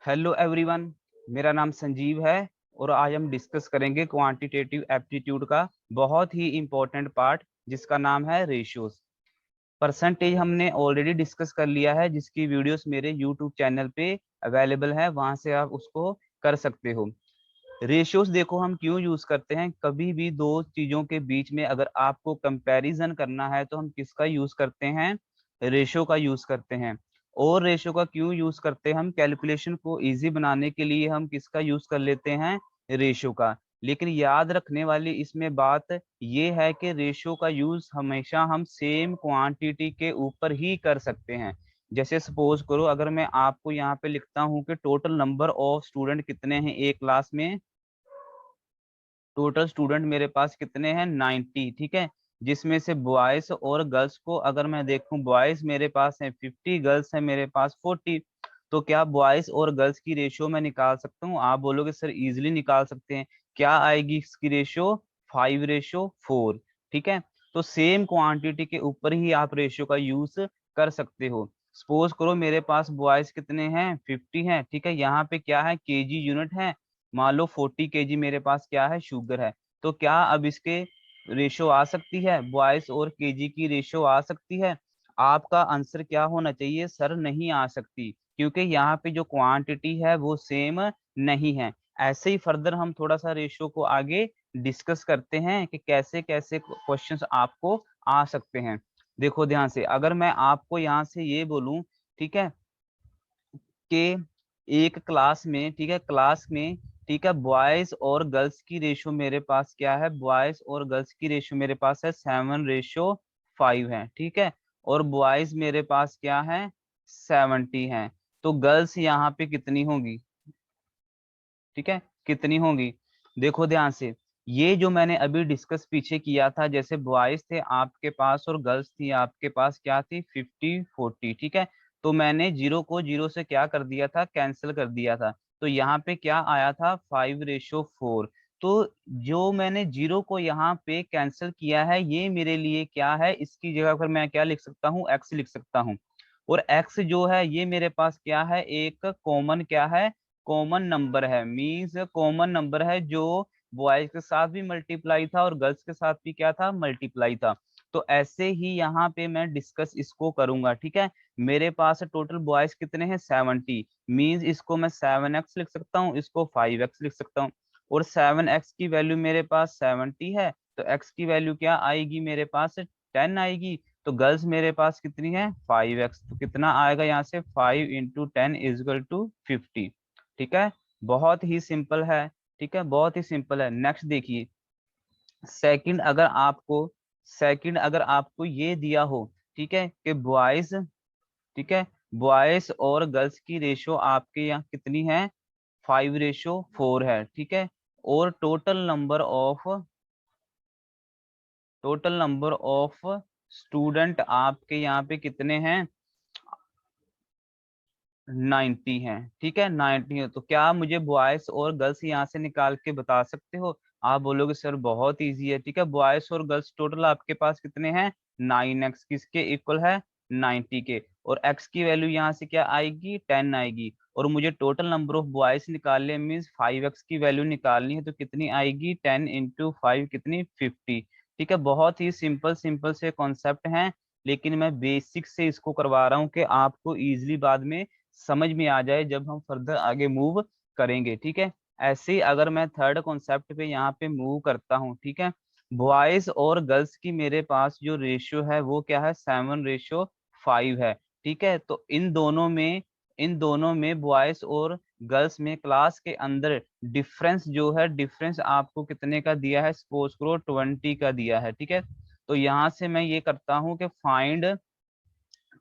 Hello everyone, मेरा नाम संजीव है और आज हम डिस्कस करेंगे क्वांटिटेटिव एप्टीट्यूड का बहुत ही इम्पोर्टेंट पार्ट जिसका नाम है रेशियोज। परसेंटेज हमने ऑलरेडी डिस्कस कर लिया है, जिसकी वीडियोस मेरे यूट्यूब चैनल पे अवेलेबल है, वहां से आप उसको कर सकते हो। रेशियोज देखो हम क्यों यूज करते हैं, कभी भी दो चीजों के बीच में अगर आपको कंपैरिजन करना है तो हम किसका यूज करते हैं? रेशियो का यूज करते हैं। और रेशियो का क्यों यूज करते हैं? हम कैलकुलेशन को इजी बनाने के लिए हम किसका यूज कर लेते हैं? रेशियो का। लेकिन याद रखने वाली इसमें बात ये है कि रेशियो का यूज हमेशा हम सेम क्वांटिटी के ऊपर ही कर सकते हैं। जैसे सपोज करो, अगर मैं आपको यहाँ पे लिखता हूँ कि टोटल नंबर ऑफ स्टूडेंट कितने हैं एक क्लास में, टोटल स्टूडेंट मेरे पास कितने हैं? 90। ठीक है, जिसमें से बॉयज और गर्ल्स को अगर मैं देखूं, बॉयज मेरे पास है 50, गर्ल्स है मेरे पास 40। तो क्या बॉयज और गर्ल्स की रेशियो मैं निकाल सकता हूँ? आप बोलोगे सर इजिली निकाल सकते हैं। क्या आएगी इसकी रेशियो? 5:4। ठीक है, तो सेम क्वांटिटी के ऊपर ही आप रेशियो का यूज कर सकते हो। सपोज करो मेरे पास बॉयज कितने हैं? 50 हैं। ठीक है, यहाँ पे क्या है? केजी यूनिट है। मान लो 40 केजी मेरे पास क्या है? शुगर है। तो क्या अब इसके रेशो आ सकती है? बॉयज और केजी की रेशो आ सकती है? आपका आंसर क्या होना चाहिए? सर नहीं आ सकती, क्योंकि यहाँ पे जो क्वांटिटी है वो सेम नहीं है। ऐसे ही फर्दर हम थोड़ा सा रेशो को आगे डिस्कस करते हैं कि कैसे कैसे क्वेश्चंस आपको आ सकते हैं। देखो ध्यान से, अगर मैं आपको यहाँ से ये बोलूं, ठीक है, कि एक क्लास में, ठीक है, क्लास में, ठीक है, बॉयज और गर्ल्स की रेशो मेरे पास क्या है? बॉयज और गर्ल्स की रेशो मेरे पास है 7:5 है। ठीक है, और बॉयज मेरे पास क्या है? 70 है। तो गर्ल्स यहाँ पे कितनी होगी? ठीक है, कितनी होगी? देखो ध्यान से, ये जो मैंने अभी डिस्कस पीछे किया था, जैसे बॉयज थे आपके पास और गर्ल्स थी आपके पास, क्या थी? 50-40। ठीक है, तो मैंने जीरो को जीरो से क्या कर दिया था? कैंसिल कर दिया था। तो यहाँ पे क्या आया था? 5:4। तो जो मैंने जीरो को यहाँ पे कैंसिल किया है, ये मेरे लिए क्या है? इसकी जगह पर मैं क्या लिख सकता हूँ? एक्स लिख सकता हूँ। और एक्स जो है ये मेरे पास क्या है? एक कॉमन क्या है? कॉमन नंबर है। मीन्स कॉमन नंबर है जो बॉयज के साथ भी मल्टीप्लाई था और गर्ल्स के साथ भी क्या था? मल्टीप्लाई था। तो ऐसे ही यहाँ पे मैं डिस्कस इसको करूंगा। ठीक है, मेरे पास टोटल बॉयज कितने हैं? 70। मीन्स इसको मैं 7x लिख सकता हूँ, इसको 5x लिख सकता हूँ। और 7x की वैल्यू मेरे पास 70 है, तो x की वैल्यू क्या आएगी? मेरे पास 10 आएगी। तो गर्ल्स मेरे पास कितनी है? 5x। तो कितना आएगा यहाँ से? 5 × 10 = 50। ठीक है, बहुत ही सिंपल है। ठीक है, बहुत ही सिंपल है। नेक्स्ट देखिए, सेकंड अगर आपको सेकंड अगर आपको ये दिया हो, ठीक है, कि बॉयज, ठीक है, बॉयज और गर्ल्स की रेशो आपके यहाँ कितनी है? 5:4 है। ठीक है, और टोटल नंबर ऑफ स्टूडेंट आपके यहाँ पे कितने हैं? 90 है। ठीक है, 90 है। तो क्या मुझे बॉयज और गर्ल्स यहाँ से निकाल के बता सकते हो? आप बोलोगे सर बहुत इजी है। ठीक है, बॉयज और गर्ल्स टोटल आपके पास कितने हैं? 9x किसके इक्वल है? 90 के। और x की वैल्यू यहाँ से क्या आएगी? 10 आएगी। और मुझे टोटल नंबर ऑफ बॉयज निकालने मीन्स 5x की वैल्यू निकालनी है, तो कितनी आएगी? 10 × 5 कितनी? 50। ठीक है, बहुत ही सिंपल सिंपल से कॉन्सेप्ट हैं, लेकिन मैं बेसिक से इसको करवा रहा हूँ कि आपको इजिली बाद में समझ में आ जाए जब हम फर्दर आगे मूव करेंगे। ठीक है, ऐसे ही अगर मैं थर्ड कॉन्सेप्ट पे यहाँ पे मूव करता हूँ, ठीक है, बॉयज और गर्ल्स की मेरे पास जो रेशियो है वो क्या है? 7:5 है। ठीक है, तो इन दोनों में बॉयज और गर्ल्स में क्लास के अंदर डिफरेंस जो है, डिफरेंस आपको कितने का दिया है? सपोज करो 20 का दिया है। ठीक है, तो यहाँ से मैं ये करता हूँ कि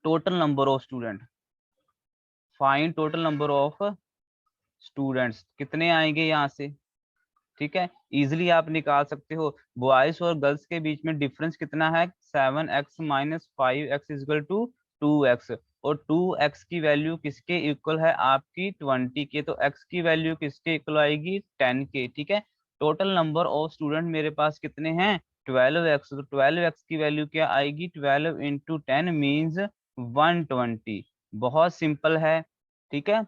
total number of student find total number of students कितने आएंगे यहाँ से? ठीक है, इजिली आप निकाल सकते हो। बॉयज और गर्ल्स के बीच में डिफरेंस कितना है? 7x - 5x = 2x। और 2x की वैल्यू किसके इक्वल है? आपकी 20 के। तो x की वैल्यू किसके इक्वल आएगी? 10 के। ठीक है, टोटल नंबर ऑफ स्टूडेंट मेरे पास कितने हैं? 12x। तो 12x की वैल्यू क्या आएगी? 12 × 10 मीन्स 120। बहुत सिंपल है। ठीक है,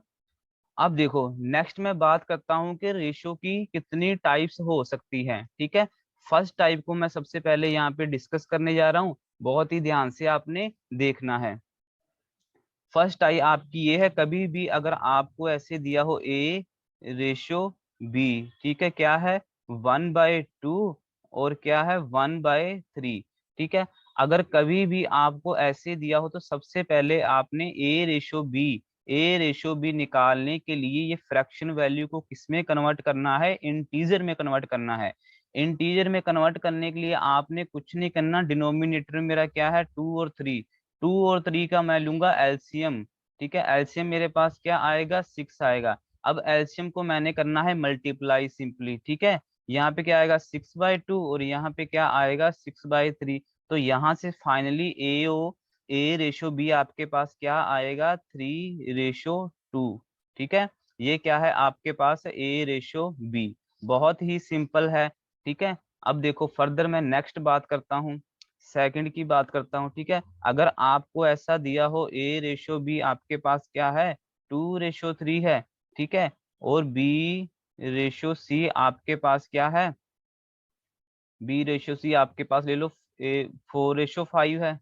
अब देखो नेक्स्ट मैं बात करता हूं कि रेशियो की कितनी टाइप्स हो सकती हैं, ठीक है। फर्स्ट टाइप को मैं सबसे पहले यहाँ पे डिस्कस करने जा रहा हूँ, बहुत ही ध्यान से आपने देखना है। फर्स्ट टाइप आपकी ये है, कभी भी अगर आपको ऐसे दिया हो ए रेशियो बी, ठीक है, क्या है 1/2 और क्या है 1/3, ठीक है। अगर कभी भी आपको ऐसे दिया हो तो सबसे पहले आपने ए रेशो बी निकालने के लिए ये फ्रैक्शन वैल्यू को किसमें कन्वर्ट करना है, इंटीजर में कन्वर्ट करना है। इंटीजर में कन्वर्ट करने के लिए आपने कुछ नहीं करना, डिनोमिनेटर मेरा क्या है 2 और 3 का मैं लूंगा एलसीएम, ठीक है। एलसीएम मेरे पास क्या आएगा 6 आएगा। अब एलसीएम को मैंने करना है मल्टीप्लाई सिंपली, ठीक है। यहाँ पे क्या आएगा 6/2 और यहाँ पे क्या आएगा 6/3। तो यहाँ से फाइनली ए रेशो बी आपके पास क्या आएगा 3/2, ठीक है। ये क्या है आपके पास ए रेशो बी, बहुत ही सिंपल है, ठीक है। अब देखो फर्दर मैं नेक्स्ट बात करता हूँ, सेकंड की बात करता हूँ, ठीक है। अगर आपको ऐसा दिया हो ए रेशो बी आपके पास क्या है 2/3 है, ठीक है, और बी रेशो सी आपके पास क्या है, बी रेशो सी आपके पास ले लो 4/5 है,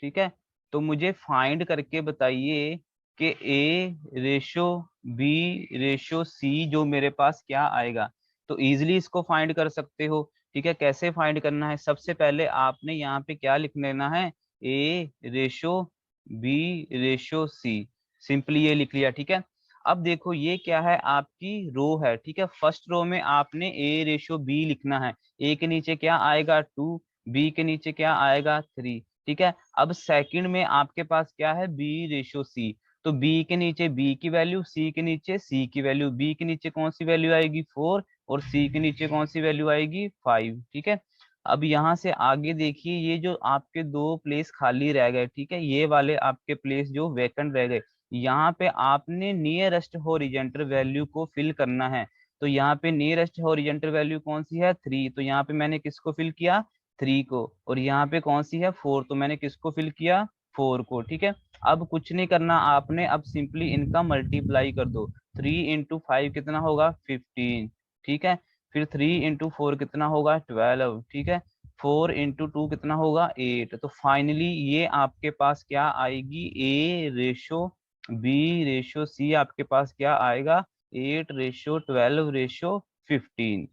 ठीक है। तो मुझे फाइंड करके बताइए कि ए रेशो बी रेशो सी जो मेरे पास क्या आएगा। तो इजीली इसको फाइंड कर सकते हो, ठीक है। कैसे फाइंड करना है, सबसे पहले आपने यहाँ पे क्या लिख लेना है ए रेशो बी रेशो सी, सिंपली ये लिख लिया, ठीक है। अब देखो ये क्या है आपकी रो है, ठीक है। फर्स्ट रो में आपने ए रेशो बी लिखना है, ए के नीचे क्या आएगा 2, बी के नीचे क्या आएगा 3, ठीक है। अब सेकंड में आपके पास क्या है बी रेशो सी, तो बी के नीचे बी की वैल्यू, सी के नीचे सी की वैल्यू, बी के नीचे कौन सी वैल्यू आएगी 4 और सी के नीचे कौन सी वैल्यू आएगी 5, ठीक है। अब यहाँ से आगे देखिए ये जो आपके दो प्लेस खाली रह गए, ठीक है, ये वाले आपके प्लेस जो वैकेंट रह गए, यहाँ पे आपने नियरेस्ट हॉरिजॉन्टल वैल्यू को फिल करना है। तो यहाँ पे नियरेस्ट हॉरिजॉन्टल वैल्यू कौन सी है 3, तो यहाँ पे मैंने किसको फिल किया 3 को, और यहाँ पे कौन सी है 4, तो मैंने किसको फिल किया 4 को, ठीक है। अब कुछ नहीं करना आपने, अब सिंपली इनका मल्टीप्लाई कर दो, 3 × 5 कितना होगा 15, ठीक है। फिर 3 × 4 कितना होगा 12, ठीक है। 4 × 2 कितना होगा 8। तो फाइनली ये आपके पास क्या आएगी ए रेशो बी रेशो सी आपके पास क्या आएगा 8/12/15,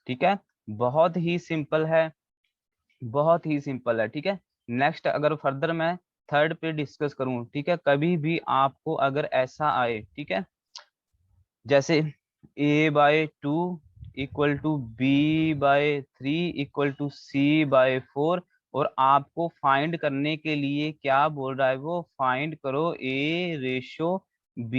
ठीक है। बहुत ही सिंपल है, बहुत ही सिंपल है, ठीक है। नेक्स्ट अगर फर्दर मैं थर्ड पे डिस्कस करूं, ठीक है, कभी भी आपको अगर ऐसा आए, ठीक है, जैसे a/2 equal to b/3 equal to c/4, और आपको फाइंड करने के लिए क्या बोल रहा है वो, फाइंड करो a ratio b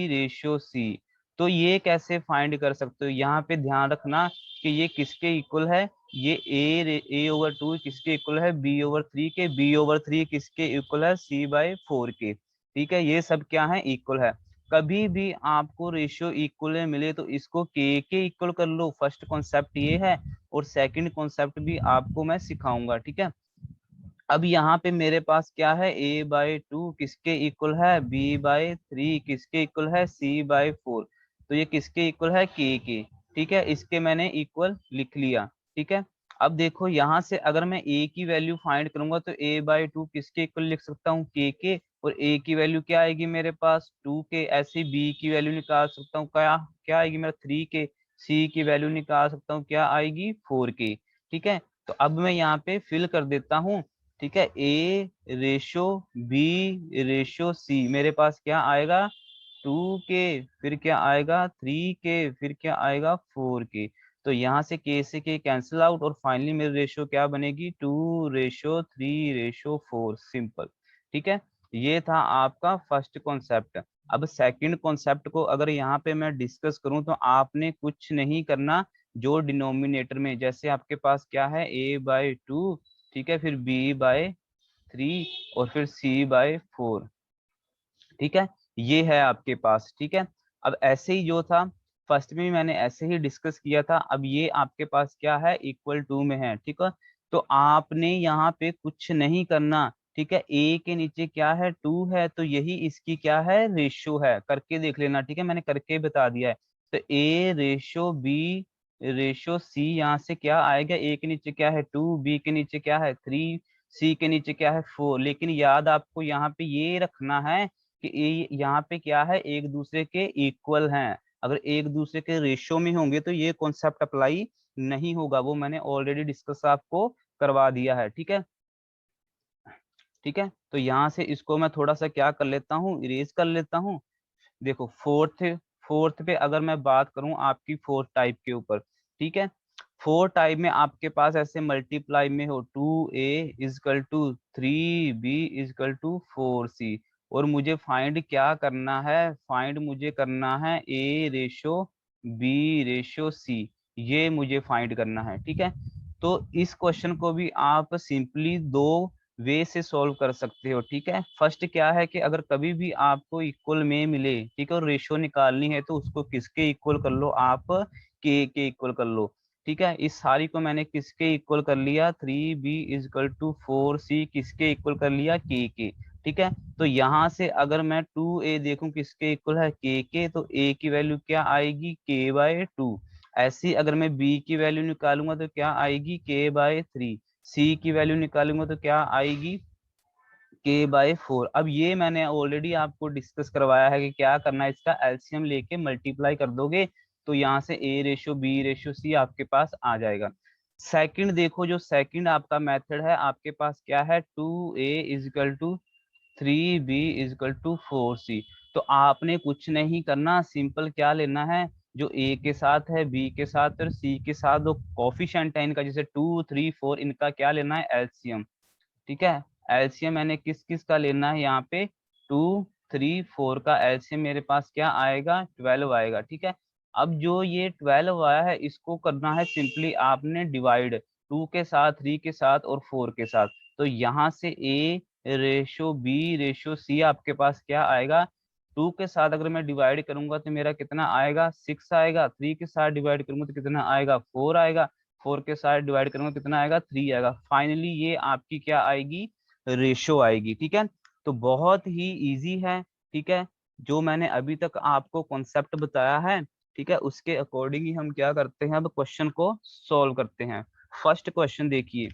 ratio c। तो ये कैसे फाइंड कर सकते हो, यहाँ पे ध्यान रखना कि ये किसके इक्वल है, ये a/2 किसके इक्वल है b/3 के, b/3 किसके इक्वल है c/4 के, ठीक है। ये सब क्या है इक्वल है। कभी भी आपको रेशियो इक्वल मिले तो इसको के इक्वल कर लो, फर्स्ट कॉन्सेप्ट ये है, और सेकंड कॉन्सेप्ट भी आपको मैं सिखाऊंगा, ठीक है। अब यहाँ पे मेरे पास क्या है a/2 किसके इक्वल है b/3 किसके इक्वल है c/4, तो ये किसके इक्वल है के, ठीक है। इसके मैंने इक्वल लिख लिया, ठीक है। अब देखो यहाँ से अगर मैं a की वैल्यू फाइंड करूंगा तो a/2 किसके इक्वल लिख सकता हूँ के, और a की वैल्यू क्या आएगी मेरे पास 2 के, ऐसे b की वैल्यू निकाल सकता हूँ क्या क्या आएगी मेरा 3 के, c की वैल्यू निकाल सकता हूँ क्या आएगी 4 के, ठीक है। तो अब मैं यहाँ पे फिल कर देता हूँ, ठीक है। ए रेशो बी रेशो सी मेरे पास क्या आएगा 2 के, फिर क्या आएगा 3 के, फिर क्या आएगा 4 के। तो यहाँ से के से के कैंसिल आउट, और फाइनली मेरी रेशो क्या बनेगी 2/3/4, सिंपल, ठीक है। ये था आपका फर्स्ट कॉन्सेप्ट। अब सेकंड कॉन्सेप्ट को अगर यहाँ पे मैं डिस्कस करूं तो आपने कुछ नहीं करना, जो डिनोमिनेटर में जैसे आपके पास क्या है a/2, ठीक है, फिर b/3 और फिर c/4, ठीक है, ये है आपके पास, ठीक है। अब ऐसे ही जो था फर्स्ट में भी मैंने ऐसे ही डिस्कस किया था, अब ये आपके पास क्या है इक्वल टू में है, ठीक है। तो आपने यहाँ पे कुछ नहीं करना, ठीक है। ए के नीचे क्या है, 2 है, तो यही इसकी क्या है, रेशियो है। करके देख लेना, ठीक है, मैंने करके बता दिया है। तो A ratio B ratio C, यहाँ से क्या आएगा, ए के नीचे क्या है 2, बी के नीचे क्या है 3, सी के नीचे क्या है 4। लेकिन याद आपको यहाँ पे ये रखना है कि ये यहाँ पे क्या है, एक दूसरे के इक्वल हैं। अगर एक दूसरे के रेशियो में होंगे तो ये कॉन्सेप्ट अप्लाई नहीं होगा, वो मैंने ऑलरेडी डिस्कस आपको करवा दिया है। ठीक है, ठीक है। तो यहाँ से इसको मैं थोड़ा सा क्या कर लेता हूँ, इरेज कर लेता हूँ। देखो फोर्थ फोर्थ पे अगर मैं बात करूं आपकी फोर्थ टाइप के ऊपर, ठीक है। फोर्थ टाइप में आपके पास ऐसे मल्टीप्लाई में हो 2a = 3, b = 4c, और मुझे फाइंड क्या करना है, फाइंड मुझे करना है a/b/c, ये मुझे फाइंड करना है। ठीक है, तो इस क्वेश्चन को भी आप सिंपली दो वे से सॉल्व कर सकते हो। ठीक है, फर्स्ट क्या है कि अगर कभी भी आपको इक्वल में मिले, ठीक है, और रेशियो निकालनी है, तो उसको किसके इक्वल कर लो आप, के इक्वल कर लो। ठीक है, इस सारी को मैंने किसके इक्वल कर लिया, 3b = 4c किसके इक्वल कर लिया, के। ठीक है, तो यहाँ से अगर मैं 2a देखूं किसके इक्वल है, के, तो a की वैल्यू क्या आएगी, k/2। ऐसी अगर मैं b की वैल्यू निकालूंगा तो क्या आएगी, k/3। सी की वैल्यू निकालूंगा तो क्या आएगी, k/4। अब ये मैंने ऑलरेडी आपको डिस्कस करवाया है कि क्या करना है, इसका एलसीएम लेके मल्टीप्लाई कर दोगे तो यहाँ से a/b/c आपके पास आ जाएगा। सेकंड देखो, जो सेकंड आपका मेथड है, आपके पास क्या है, 2a = 3b = 4c। तो आपने कुछ नहीं करना, सिंपल क्या लेना है, जो a के साथ है, b के साथ और c के साथ जो कोफिशिएंट है इनका, जैसे 2, 3, 4, इनका क्या लेना है, एलसीएम। ठीक है, एलसीएम मैंने किस किस का लेना है, यहाँ पे 2, 3, 4 का एलसीएम मेरे पास क्या आएगा, 12 आएगा। ठीक है, अब जो ये 12 आया है इसको करना है सिंपली आपने डिवाइड, 2 के साथ, 3 के साथ और 4 के साथ। तो यहाँ से a/b/c आपके पास क्या आएगा, 2 के साथ अगर मैं डिवाइड करूंगा तो मेरा कितना आएगा, 6 आएगा। 3 के साथ डिवाइड करूंगा तो कितना आएगा, 4 आएगा। 4 के साथ डिवाइड करूंगा कितना आएगा, 3 आएगा। फाइनली ये आपकी क्या आएगी, रेशो आएगी। ठीक है, तो बहुत ही इजी है। ठीक है, जो मैंने अभी तक आपको कॉन्सेप्ट बताया है, ठीक है, उसके अकॉर्डिंग ही हम क्या करते हैं, अब क्वेश्चन को सॉल्व करते हैं। फर्स्ट क्वेश्चन देखिए,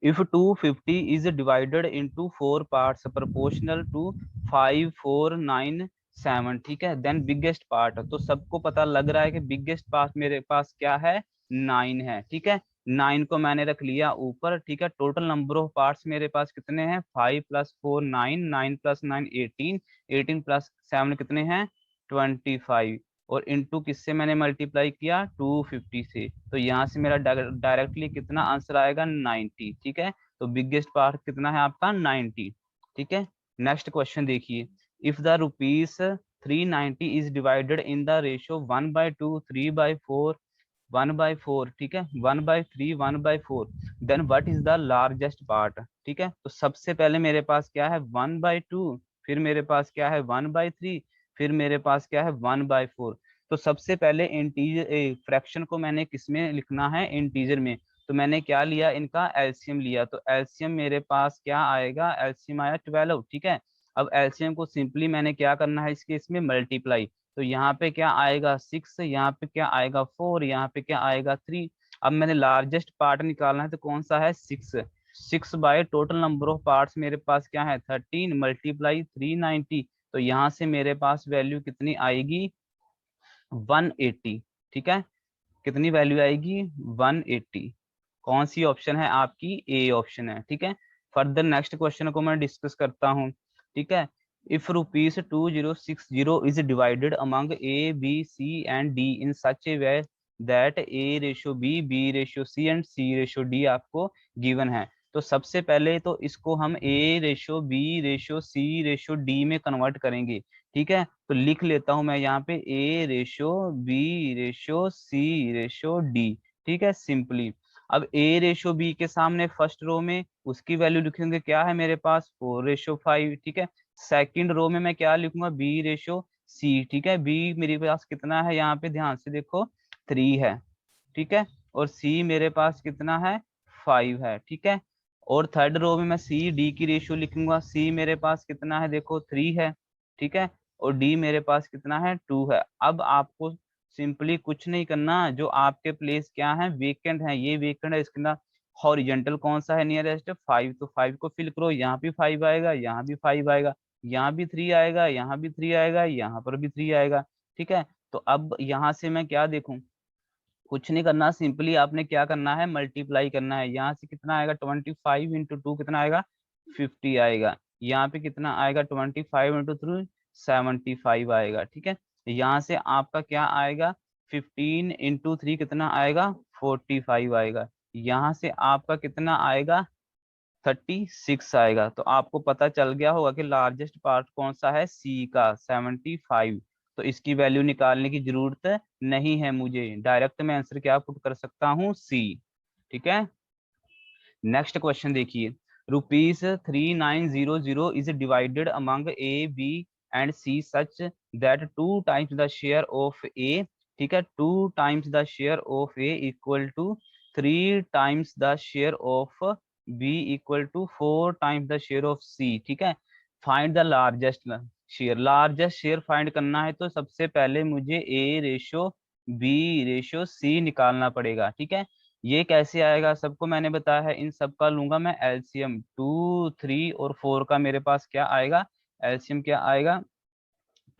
if 250 is divided into 4 parts proportional to 5, 4, 9, 7, ठीक है, देन बिगेस्ट पार्ट, तो सबको पता लग रहा है कि बिगेस्ट पार्ट मेरे पास क्या है, 9 है। ठीक है, 9 को मैंने रख लिया ऊपर। ठीक है, टोटल नंबर ऑफ पार्ट्स मेरे पास कितने हैं, 5 + 4 9, 9 + 9 18, 18 + 7 कितने हैं, 25, और इनटू किससे मैंने मल्टीप्लाई किया, 250 से। तो यहाँ से मेरा डायरेक्टली कितना आंसर आएगा, 90। ठीक है, तो बिगेस्ट पार्ट कितना है आपका, 90। ठीक है, नेक्स्ट क्वेश्चन देखिए, if the ₹390 is divided in the ratio 1/2, 3/4, 1/4, ठीक है, 1/3, 1/4, then what is the largest part. ठीक है, तो सबसे पहले मेरे पास क्या है, 1/2, फिर मेरे पास क्या है, 1/3, फिर मेरे पास क्या है, 1/4। तो सबसे पहले इंटीजर फ्रैक्शन को मैंने किसमें लिखना है, इंटीजर में। तो मैंने क्या लिया, इनका एलसीएम लिया, तो एलसीएम मेरे पास क्या आएगा, एलसीएम आया 12। ठीक है, अब एलसीएम को सिंपली मैंने क्या करना है, इसके इसमें मल्टीप्लाई। तो यहाँ पे क्या आएगा 6, यहाँ पे क्या आएगा 4, यहाँ पे क्या आएगा 3। अब मैंने लार्जेस्ट पार्ट निकालना है, तो कौन सा है, 6। 6 by total number of parts मेरे पास क्या है, 13 × 390। तो यहाँ से मेरे पास वैल्यू कितनी आएगी, 180। ठीक है, कितनी वैल्यू आएगी, 180। कौन सी ऑप्शन है आपकी, ए ऑप्शन है। ठीक है, फर्दर नेक्स्ट क्वेश्चन को मैं डिस्कस करता हूँ। ठीक है, if ₹2060 is divided among A, B, C and D in such a way that a/b, b/c and c/d आपको गिवन है। तो सबसे पहले तो इसको हम a/b/c/d में कन्वर्ट करेंगे। ठीक है, तो लिख लेता हूं मैं यहाँ पे a/b/c/d। ठीक है, सिंपली अब a/b के सामने फर्स्ट रो में उसकी वैल्यू लिखेंगे, क्या है मेरे पास, 4/5। ठीक है, सेकंड रो में मैं क्या लिखूंगा, b/c। ठीक है, b मेरे पास कितना है, यहाँ पे ध्यान से देखो 3 है। ठीक है, और c मेरे पास कितना है, 5 है। ठीक है, और थर्ड रो में मैं सी डी की रेशियो लिखूंगा। सी मेरे पास कितना है, देखो 3 है, ठीक है, और डी मेरे पास कितना है, 2 है। अब आपको सिंपली कुछ नहीं करना, जो आपके प्लेस क्या है, वेकेंट है, ये वेकेंट है, इसके अंदर हॉरिजेंटल कौन सा है नियरेस्ट, 5, तो 5 को फिल करो। यहाँ भी 5 आएगा, यहाँ भी 5 आएगा, यहाँ भी 3 आएगा, यहाँ भी 3 आएगा, यहाँ पर भी 3 आएगा, ठीक है। तो अब यहाँ से मैं क्या देखूं, कुछ नहीं करना, सिंपली आपने क्या करना है, मल्टीप्लाई करना है। यहाँ से कितना आएगा, 25 × 2 कितना आएगा, 50 आएगा। यहाँ पे कितना आएगा, 25 × 3 75 आएगा, ठीक है। यहाँ से आपका क्या आएगा, 15 × 3 कितना आएगा, 45 आएगा। यहाँ से आपका कितना आएगा, 36 आएगा। तो आपको पता चल गया होगा कि लार्जेस्ट पार्ट कौन सा है, सी का 75। तो इसकी वैल्यू निकालने की जरूरत नहीं है मुझे, डायरेक्ट मैं आंसर क्या पुट कर सकता हूँ, सी, ठीक है। नेक्स्ट क्वेश्चन देखिए, ₹3900 is divided among A B and C such that 2 times the share of A, ठीक है, 2 times the share of A equal to 3 times the share of B equal to 4 times the share of C, ठीक है। Find the largest share, largest share find करना है तो सबसे पहले मुझे A ratio B ratio C निकालना पड़ेगा, ठीक है। ये कैसे आएगा, सबको मैंने बताया है, इन सब का लूंगा मैं एलसीएम, 2, 3 और 4 का मेरे पास क्या आएगा, एलसीएम क्या आएगा,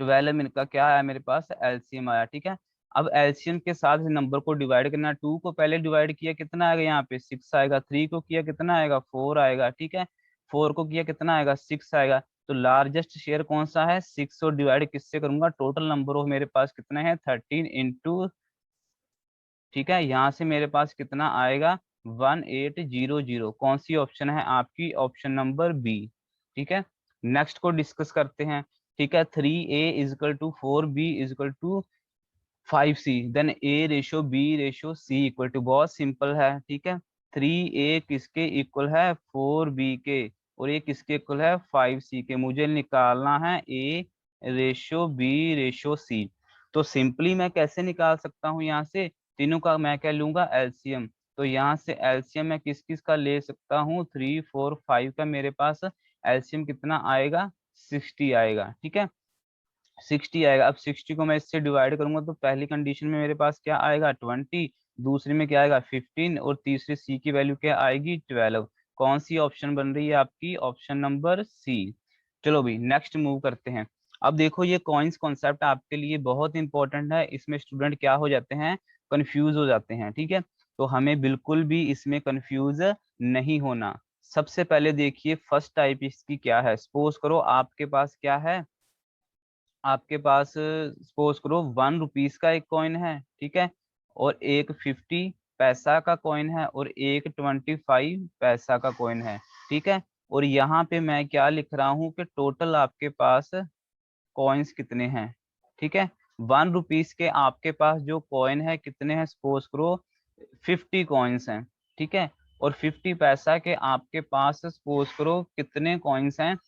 12 इनका क्या आया मेरे पास, एलसीएम आया, ठीक है। अब एलसीएम के साथ नंबर को डिवाइड करना, 2 को पहले डिवाइड किया कितना आएगा, यहाँ पे 6 आएगा, 3 को किया कितना आएगा, 4 आएगा, ठीक है, 4 को किया कितना आएगा, 6 आएगा। तो लार्जेस्ट शेयर कौन सा है, 6, और डिवाइड किससे करूंगा, टोटल नंबर ऑफ मेरे पास कितने हैं, 13 ठीक है। यहाँ से मेरे पास कितना आएगा, 1800। कौन सी ऑप्शन है आपकी, ऑप्शन नंबर बी, ठीक है। नेक्स्ट को डिस्कस करते हैं, ठीक है। 3a = 4b = 5c, then a ratio b ratio c equal to, बहुत सिंपल है, ठीक है। 3a किसके इक्वल है, 4b के, और ये किसके इक्वल है, 5c के। मुझे निकालना है a ratio b ratio c। तो सिंपली मैं कैसे निकाल सकता हूँ, यहाँ से तीनों का मैं क्या लूंगा, एलसीएम। तो यहाँ से एलसीएम मैं किस किस का ले सकता हूँ, 3, 4, 5 का मेरे पास एलसीएम कितना आएगा, 60 आएगा, ठीक है, 60 आएगा। अब 60 को मैं इससे डिवाइड करूंगा तो पहली कंडीशन में मेरे पास क्या आएगा, 20, दूसरी में क्या आएगा, 15, और तीसरी सी की वैल्यू क्या आएगी, 12। कौन सी ऑप्शन बन रही है आपकी, ऑप्शन नंबर सी। चलो भाई नेक्स्ट मूव करते हैं। अब देखो ये कॉइन्स कॉन्सेप्ट आपके लिए बहुत इंपॉर्टेंट है, इसमें स्टूडेंट क्या हो जाते हैं, कंफ्यूज हो जाते हैं, ठीक है। तो हमें बिल्कुल भी इसमें कंफ्यूज नहीं होना। सबसे पहले देखिए फर्स्ट टाइप इसकी क्या है, सपोज करो आपके पास क्या है, आपके पास सपोज करो 1 रुपीज का एक कॉइन है, ठीक है, और एक 50 पैसा का कॉइन है, और एक 25 पैसा का कॉइन है, ठीक है। और यहाँ पे मैं क्या लिख रहा हूँ कि टोटल आपके पास कॉइन्स कितने हैं, ठीक है। 1 रुपीज के आपके पास जो कॉइन है कितने हैं, सपोज करो 50 कॉइन्स हैं, ठीक है। और 50 पैसा के आपके पास सपोज करो कितने कॉइन्स हैं,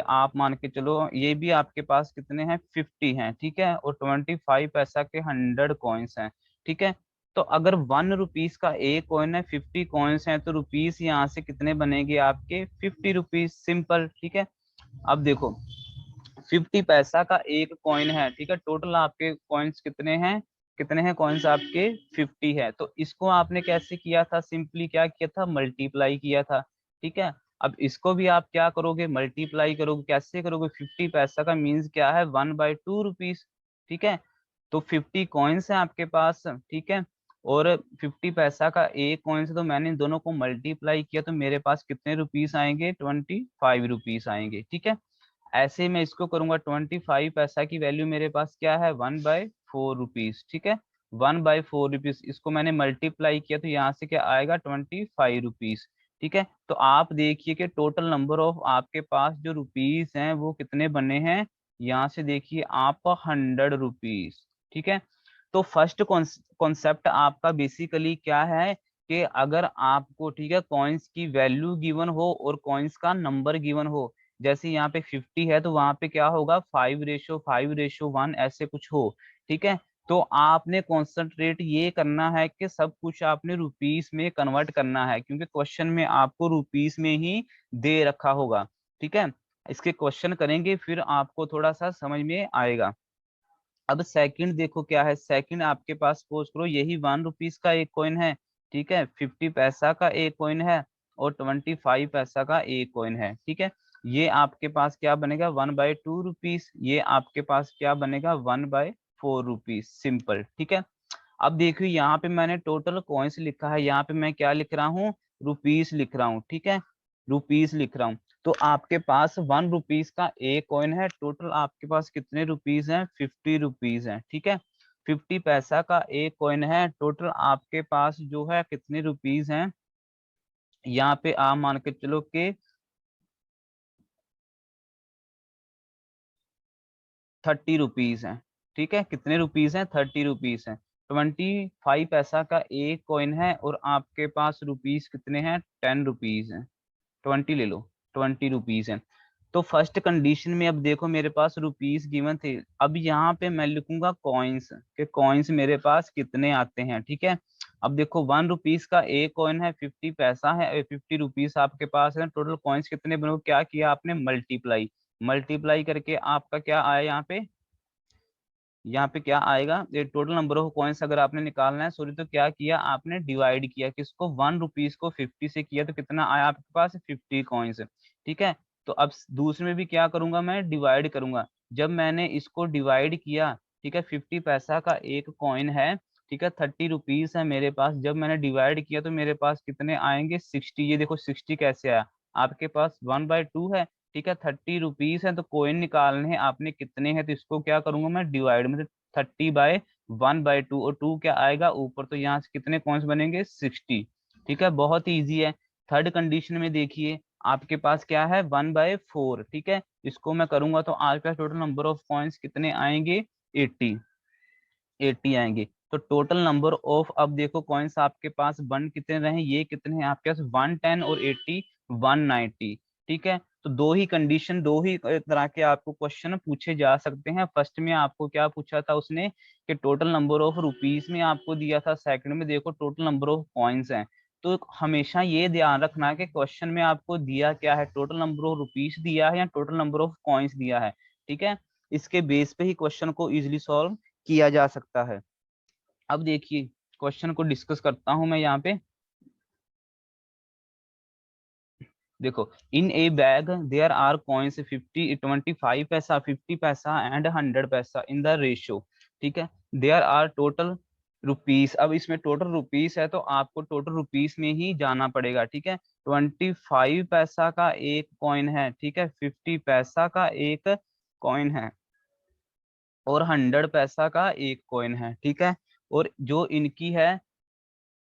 आप मान के चलो ये भी आपके पास कितने हैं, 50 हैं, ठीक है। और 25 पैसा के 100 कॉइन्स हैं, ठीक है। तो अगर 1 रुपीज का एक कॉइन है, 50 कॉइन्स हैं, तो रुपीज यहाँ से कितने बनेंगे आपके, 50 रुपीज, सिंपल, ठीक है। अब देखो 50 पैसा का एक कॉइन है, ठीक है, टोटल आपके कॉइन्स कितने हैं कॉइन्स आपके, 50 है। तो इसको आपने कैसे किया था, सिंपली क्या किया था, मल्टीप्लाई किया था, ठीक है। अब इसको भी आप क्या करोगे, मल्टीप्लाई करोगे, कैसे करोगे, 50 पैसा का मीन्स क्या है, 1/2 रुपीज, ठीक है। तो 50 कॉइन्स है आपके पास, ठीक है, और 50 पैसा का एक कॉइन से, तो मैंने इन दोनों को मल्टीप्लाई किया, तो मेरे पास कितने रुपीस आएंगे, 25 रुपीस आएंगे, ठीक है। ऐसे ही मैं इसको करूंगा, 25 पैसा की वैल्यू मेरे पास क्या है, 1/4 रुपीज, ठीक है, 1/4 रुपीज। इसको मैंने मल्टीप्लाई किया तो यहाँ से क्या आएगा, 25 रुपीज, ठीक है। तो आप देखिए कि टोटल नंबर ऑफ आपके पास जो रुपीज हैं वो कितने बने हैं, यहाँ से देखिए आप 100 रुपीज, ठीक है। तो फर्स्ट कॉन्सेप्ट आपका बेसिकली क्या है कि अगर आपको, ठीक है, कॉइन्स की वैल्यू गिवन हो और कॉइन्स का नंबर गिवन हो, जैसे यहाँ पे 50 है तो वहां पे क्या होगा, 5/5/1 ऐसे कुछ हो, ठीक है। तो आपने कॉन्सेंट्रेट ये करना है कि सब कुछ आपने रुपीस में कन्वर्ट करना है, क्योंकि क्वेश्चन में आपको रुपीस में ही दे रखा होगा। ठीक है, इसके क्वेश्चन करेंगे फिर आपको थोड़ा सा समझ में आएगा। अब सेकंड देखो क्या है। सेकंड आपके पास सपोज करो यही 1 रुपीज का एक कॉइन है, ठीक है, 50 पैसा का एक कॉइन है और 25 पैसा का एक कॉइन है। ठीक है, ये आपके पास क्या बनेगा 1/2 रुपीज, ये आपके पास क्या बनेगा 1/4 रुपीज, सिंपल। ठीक है, अब देखिए यहाँ पे मैंने टोटल कॉइन्स लिखा है, यहाँ पे मैं क्या लिख रहा हूँ, रुपीस लिख रहा हूँ। ठीक है, रुपीस लिख रहा हूँ। तो आपके पास 1 रुपीज का एक कॉइन है, टोटल आपके पास कितने रुपीस हैं, 50 रुपीज हैं। ठीक है, 50 पैसा का एक कॉइन है, टोटल आपके पास जो है कितने रुपीस हैं, यहाँ पे आप मान के चलो कि 30 रुपीज हैं। ठीक है, कितने रुपीस हैं, 30 रुपीस हैं। 25 पैसा का एक कॉइन है और आपके पास रुपीस कितने हैं, 10 रुपीस हैं। 20 ले लो, 20 रुपीस है। तो फर्स्ट कंडीशन में अब देखो मेरे पास रुपीस गिवन थे, अब यहाँ पे मैं लिखूंगा कॉइन्स के कॉइन्स मेरे पास कितने आते हैं। ठीक है, अब देखो 1 रुपीस का एक कॉइन है, 50 पैसा है, 50 रुपीस आपके पास है, टोटल कॉइन्स कितने बने, क्या किया आपने, मल्टीप्लाई। मल्टीप्लाई करके आपका क्या आया यहाँ पे, यहाँ पे क्या आएगा, ये टोटल नंबर ऑफ कॉइन्स अगर आपने निकालना है, सॉरी, तो क्या किया आपने, डिवाइड किया, किसको, 1 रुपीज को 50 से किया, तो कितना आया आपके पास, 50 कॉइन्स। ठीक है, तो अब दूसरे में भी क्या करूंगा, मैं डिवाइड करूंगा। जब मैंने इसको डिवाइड किया, ठीक है, 50 पैसा का एक कॉइन है, ठीक है, 30 रुपीज है मेरे पास, जब मैंने डिवाइड किया तो मेरे पास कितने आएंगे, 60। ये देखो 60 कैसे आया, आपके पास 1/2 है, ठीक है, 30 रुपीज है, तो कॉइन निकालने हैं आपने कितने हैं, तो इसको क्या करूंगा मैं, डिवाइड में, 30/1/2, और 2 क्या आएगा ऊपर, तो यहाँ से कितने कॉइन्स बनेंगे, 60। ठीक है, बहुत ही ईजी है। थर्ड कंडीशन में देखिए आपके पास क्या है, 1/4। ठीक है, इसको मैं करूंगा तो आपके पास टोटल नंबर ऑफ कॉइन्स कितने आएंगे, 80। 80 आएंगे। तो टोटल नंबर ऑफ, अब देखो कॉइन्स आपके पास बन कितने रहे, ये कितने हैं आपके पास, 110 और 80, 190। ठीक है, तो दो ही कंडीशन, दो ही तरह के आपको क्वेश्चन पूछे जा सकते हैं। फर्स्ट में आपको क्या पूछा था उसने, कि टोटल नंबर ऑफ रुपीस में आपको दिया था, सेकंड में देखो टोटल नंबर ऑफ कॉइन्स हैं। तो हमेशा ये ध्यान रखना कि क्वेश्चन में आपको दिया क्या है, टोटल नंबर ऑफ रुपीस दिया है या टोटल नंबर ऑफ कॉइन्स दिया है। ठीक है, इसके बेस पे ही क्वेश्चन को इजिली सॉल्व किया जा सकता है। अब देखिए क्वेश्चन को डिस्कस करता हूं मैं यहाँ पे। देखो, in a bag there are coins 50, 25 पैसा, 50 पैसा एंड 100 पैसा इन द रेशियो। ठीक है, देयर आर टोटल रुपीस, अब इसमें टोटल रुपीस है तो आपको टोटल रुपीस में ही जाना पड़ेगा। ठीक है, 25 पैसा का एक कॉइन है, ठीक है, 50 पैसा का एक कॉइन है और 100 पैसा का एक कॉइन है। ठीक है, और जो इनकी है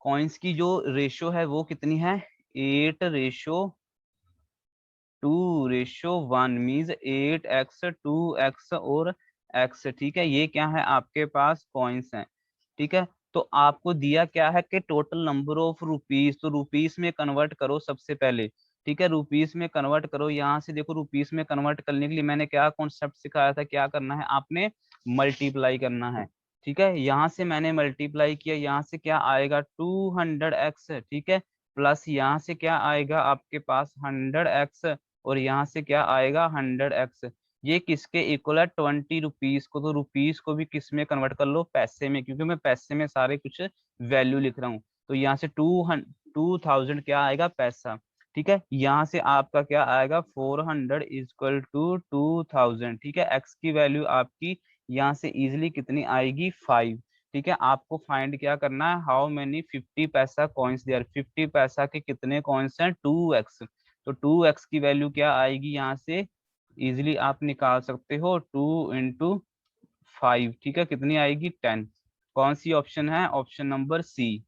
कॉइन्स की जो रेशो है वो कितनी है, 8:2:1, मीन्स 8x 2x और x। ठीक है, ये क्या है आपके पास कॉइन्स हैं। ठीक है, तो आपको दिया क्या है कि टोटल नंबर ऑफ रुपीस, तो रुपीस में कन्वर्ट करो सबसे पहले। ठीक है, रुपीस में कन्वर्ट करो, यहाँ से देखो रुपीस में कन्वर्ट करने के लिए मैंने क्या कॉन्सेप्ट सिखाया था, क्या करना है आपने, मल्टीप्लाई करना है। ठीक है, यहाँ से मैंने मल्टीप्लाई किया, यहाँ से क्या आएगा 200x, ठीक है, प्लस यहाँ से क्या आएगा आपके पास 100x, और यहाँ से क्या आएगा 100x। ये किसके इक्वल है, 20 रुपीस को, तो रुपीस को भी किस में कन्वर्ट कर लो, पैसे में, क्योंकि मैं पैसे में सारे कुछ वैल्यू लिख रहा हूँ। तो यहाँ से 2000 क्या आएगा पैसा। ठीक है, यहाँ से आपका क्या आएगा 400 = 2000। ठीक है, एक्स की वैल्यू आपकी यहाँ से इजिली कितनी आएगी, 5। ठीक है, आपको फाइंड क्या करना है, हाउ मेनी 50 पैसा कॉइन्स देयर, 50 पैसा के कितने कॉइन्स हैं, 2x। तो 2x की वैल्यू क्या आएगी, यहाँ से इजिली आप निकाल सकते हो 2 × 5। ठीक है, कितनी आएगी, 10। कौन सी ऑप्शन है, option number C.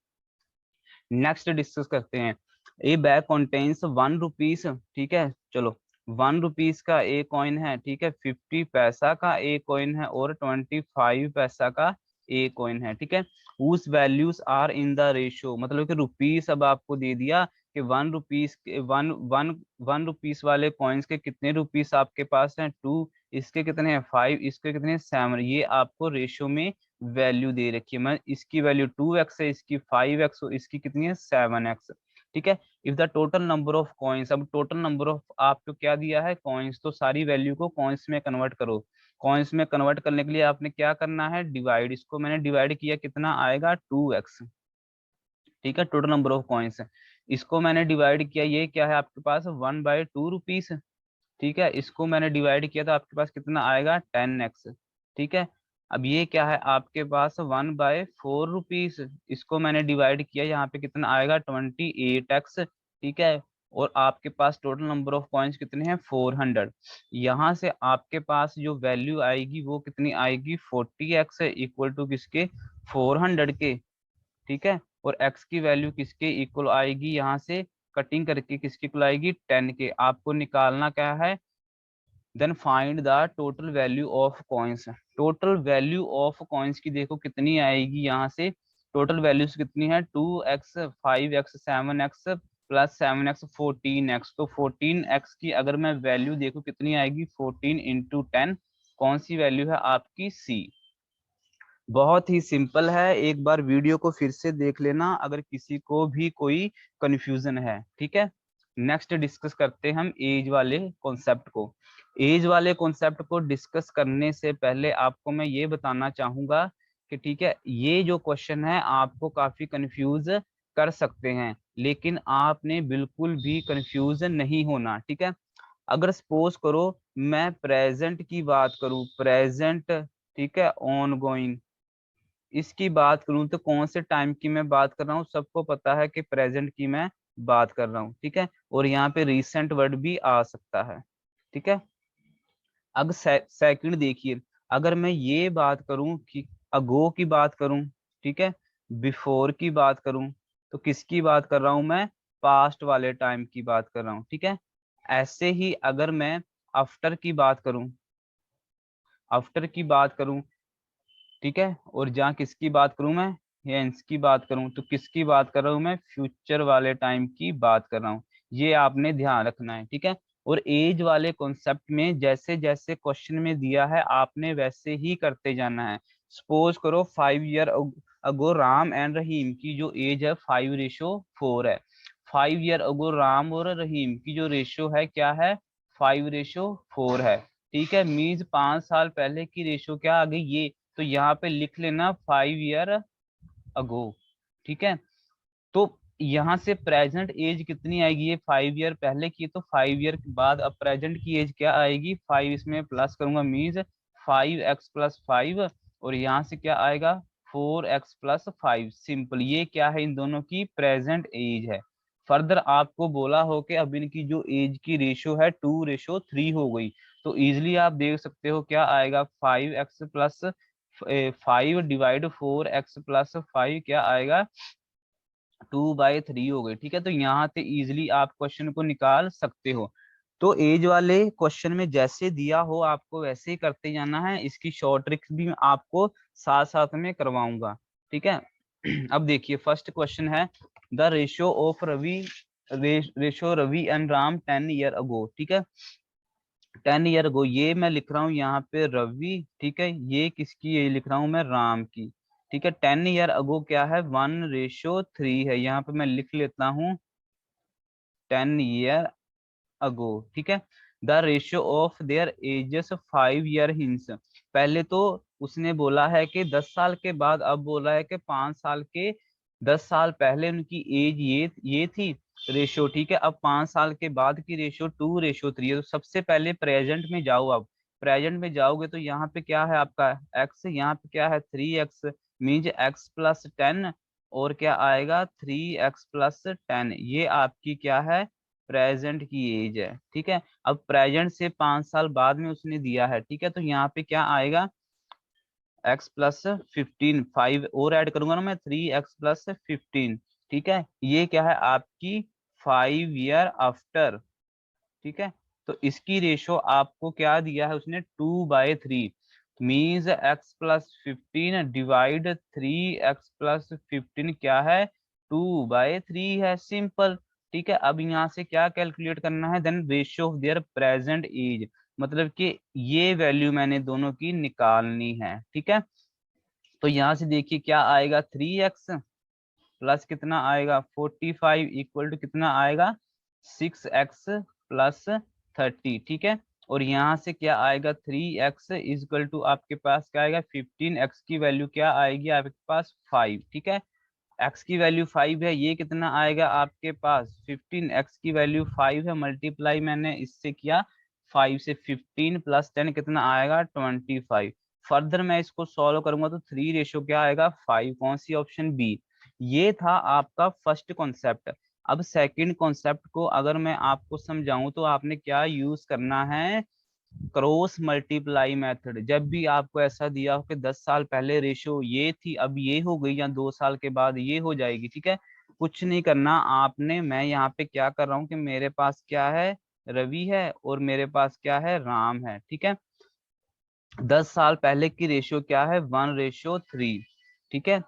Next discuss करते हैं। ए बैग कॉन्टेन्स 1 रुपीज, ठीक है, चलो 1 रुपीज का एक कॉइन है, ठीक है, 50 पैसा का एक कॉइन है और 25 पैसा का एक कॉइन है। ठीक है, उस values are in the ratio, मतलब कि रुपीस अब आपको दे दिया कि 1 रुपीज के वन वन 1 रुपीस वाले कॉइन्स के कितने रुपीस आपके पास हैं, 2। इसके कितने हैं 5, इसके कितने हैं 7, ये आपको रेशियो में वैल्यू दे रखी है। मैं इसकी वैल्यू 2x है, इसकी 5x और इसकी कितनी है 7x। ठीक है। If the total number of coins, अब टोटल नंबर ऑफ आपको क्या दिया है कॉइन्स, तो सारी वैल्यू को कॉइन्स में कन्वर्ट करो। कॉइन्स में कन्वर्ट करने के लिए आपने क्या करना है डिवाइड, इसको मैंने डिवाइड किया कितना आएगा 2x। ठीक है, टोटल नंबर ऑफ कॉइन्स इसको मैंने डिवाइड किया, ये क्या है आपके पास 1/2 रुपीज। ठीक है, इसको मैंने डिवाइड किया तो आपके पास कितना आएगा 10x। ठीक है, अब ये क्या है आपके पास 1/4 रुपीज, इसको मैंने डिवाइड किया, यहाँ पे कितना आएगा 28x। ठीक है, और आपके पास टोटल नंबर ऑफ कॉइन्स कितने हैं 400। यहाँ से आपके पास जो वैल्यू आएगी वो कितनी आएगी 40x इक्वल टू किसके 400 के। ठीक है, और x की वैल्यू किसके इक्वल आएगी, यहाँ से कटिंग करके किसके इक्वल आएगी 10 के। आपको निकालना क्या है, then find the total value of coins. Total value of coins की देखो कितनी आएगी, यहाँ से टोटल वैल्यूज कितनी है 2x 5x 7x plus 7x 14x। तो 14x की अगर मैं वैल्यू देखो कितनी आएगी 14 इंटू 10, कौन सी वैल्यू है आपकी C। बहुत ही सिंपल है, एक बार वीडियो को फिर से देख लेना अगर किसी को भी कोई कंफ्यूजन है। ठीक है, नेक्स्ट डिस्कस करते हैं हम एज वाले कॉन्सेप्ट को। एज वाले कॉन्सेप्ट को डिस्कस करने से पहले आपको मैं ये बताना चाहूंगा कि ठीक है ये जो क्वेश्चन है आपको काफी कंफ्यूज कर सकते हैं, लेकिन आपने बिल्कुल भी कंफ्यूज नहीं होना। ठीक है, अगर सपोज करो मैं प्रेजेंट की बात करूं, प्रेजेंट ठीक है ऑन गोइंग, इसकी बात करूं तो कौन से टाइम की मैं बात कर रहा हूँ, सबको पता है कि प्रेजेंट की मैं बात कर रहा हूँ। ठीक है, और यहाँ पे रिसेंट वर्ड भी आ सकता है। ठीक है, अब सेकंड देखिए, अगर मैं ये बात करूं कि अगो की बात करूं, ठीक है, बिफोर की बात करूं, तो किसकी बात कर रहा हूं मैं, पास्ट वाले टाइम की बात कर रहा हूं। ठीक है, ऐसे ही अगर मैं आफ्टर की बात करूं, आफ्टर की बात करूं, ठीक है, और जहाँ किसकी बात करूं मैं, हेंस की बात करूं, तो किसकी बात कर रहा हूं मैं, फ्यूचर वाले टाइम की बात कर रहा हूं। ये आपने ध्यान रखना है। ठीक है, और एज वाले कॉन्सेप्ट में जैसे जैसे क्वेश्चन में दिया है आपने वैसे ही करते जाना है। सपोज करो 5 ईयर अगो राम एंड रहीम की जो एज है 5:4 है। 5 ईयर अगो राम और रहीम की जो रेशियो है क्या है 5:4 है। ठीक है, मीन्स 5 साल पहले की रेशियो क्या आ गई ये, तो यहाँ पे लिख लेना 5 ईयर अगो। ठीक है, तो यहाँ से प्रेजेंट एज कितनी आएगी, ये 5 ईयर पहले की, तो 5 ईयर के बाद अब प्रेजेंट की एज क्या आएगी 5, इसमें प्लस करूंगा मीन्स 5x+5, और यहाँ से क्या आएगा 4x+5। सिंपल, ये क्या है इन दोनों की प्रेजेंट एज है। फर्दर आपको बोला हो कि अब इनकी जो एज की रेशियो है 2:3 हो गई, तो इजिली आप देख सकते हो क्या आएगा 5x+5 डिवाइड 4x+5 क्या आएगा 2/3 हो गई। ठीक है, तो यहाँ से इजिली आप क्वेश्चन को निकाल सकते हो। तो एज वाले क्वेश्चन में जैसे दिया हो आपको वैसे ही करते जाना है, इसकी शॉर्ट ट्रिक्स भी मैं आपको साथ साथ में करवाऊंगा। ठीक है, अब देखिए फर्स्ट क्वेश्चन है the ratio of ratio Ravi and Ram 10 year ago. ठीक है, 10 ईयर अगो, ये मैं लिख रहा हूँ यहाँ पे रवि, ठीक है, ये किसकी, ये लिख रहा हूँ मैं राम की। ठीक है, 10 ईयर अगो क्या है 1:3 है, यहाँ पे मैं लिख लेता हूँ 10 ईयर अगो। ठीक है, the ratio of there edges 5 year hints. पहले तो उसने बोला है कि 10 साल के बाद, अब बोला है कि 5 साल के 10 साल पहले उनकी एज ये थी रेशियो। ठीक है, अब 5 साल के बाद की रेशियो 2:3 है। तो सबसे पहले प्रेजेंट में जाओ, अब प्रेजेंट में जाओगे तो यहाँ पे क्या है आपका x, यहाँ पे क्या है 3x, मीन्स x+10, और क्या आएगा 3x+10, ये आपकी क्या है प्रेजेंट की एज है। ठीक है, अब प्रेजेंट से 5 साल बाद में उसने दिया है। ठीक है, तो यहाँ पे क्या आएगा x+15, 5 और ऐड करूंगा ना मैं 3x+15। ठीक है, ये क्या है आपकी 5 ईयर आफ्टर। ठीक है, तो इसकी रेशो आपको क्या दिया है उसने 2/3, मीन्स x+15 डिवाइड 3x+15 क्या है 2/3 है, सिंपल। ठीक है, अब यहाँ से क्या कैलकुलेट करना है, then ratio of their present age, मतलब कि ये वैल्यू मैंने दोनों की निकालनी है, ठीक है। तो यहाँ से देखिए क्या आएगा, 3x प्लस कितना आएगा 45 इक्वल टू कितना आएगा 6x प्लस 30, ठीक है। और यहाँ से क्या आएगा 3x इक्वल टू आपके पास क्या आएगा 15x की वैल्यू क्या आएगी आपके पास 5, ठीक है। x की वैल्यू 5 है, ये कितना आएगा आपके पास 15x की वैल्यू 5 है, मल्टीप्लाई मैंने इससे किया 5 से 15 प्लस 10 कितना आएगा 25। फर्दर मैं इसको सॉल्व करूंगा तो 3 रेशो क्या आएगा 5, कौन सी ऑप्शन बी। ये था आपका फर्स्ट कॉन्सेप्ट। अब सेकंड कॉन्सेप्ट को अगर मैं आपको समझाऊं तो आपने क्या यूज करना है, क्रॉस मल्टीप्लाई मेथड। जब भी आपको ऐसा दिया हो कि 10 साल पहले रेशो ये थी अब ये हो गई या 2 साल के बाद ये हो जाएगी, ठीक है, कुछ नहीं करना आपने। मैं यहाँ पे क्या कर रहा हूँ कि मेरे पास क्या है रवि है और मेरे पास क्या है राम है, ठीक है। 10 साल पहले की रेशियो क्या है 1:3, ठीक है।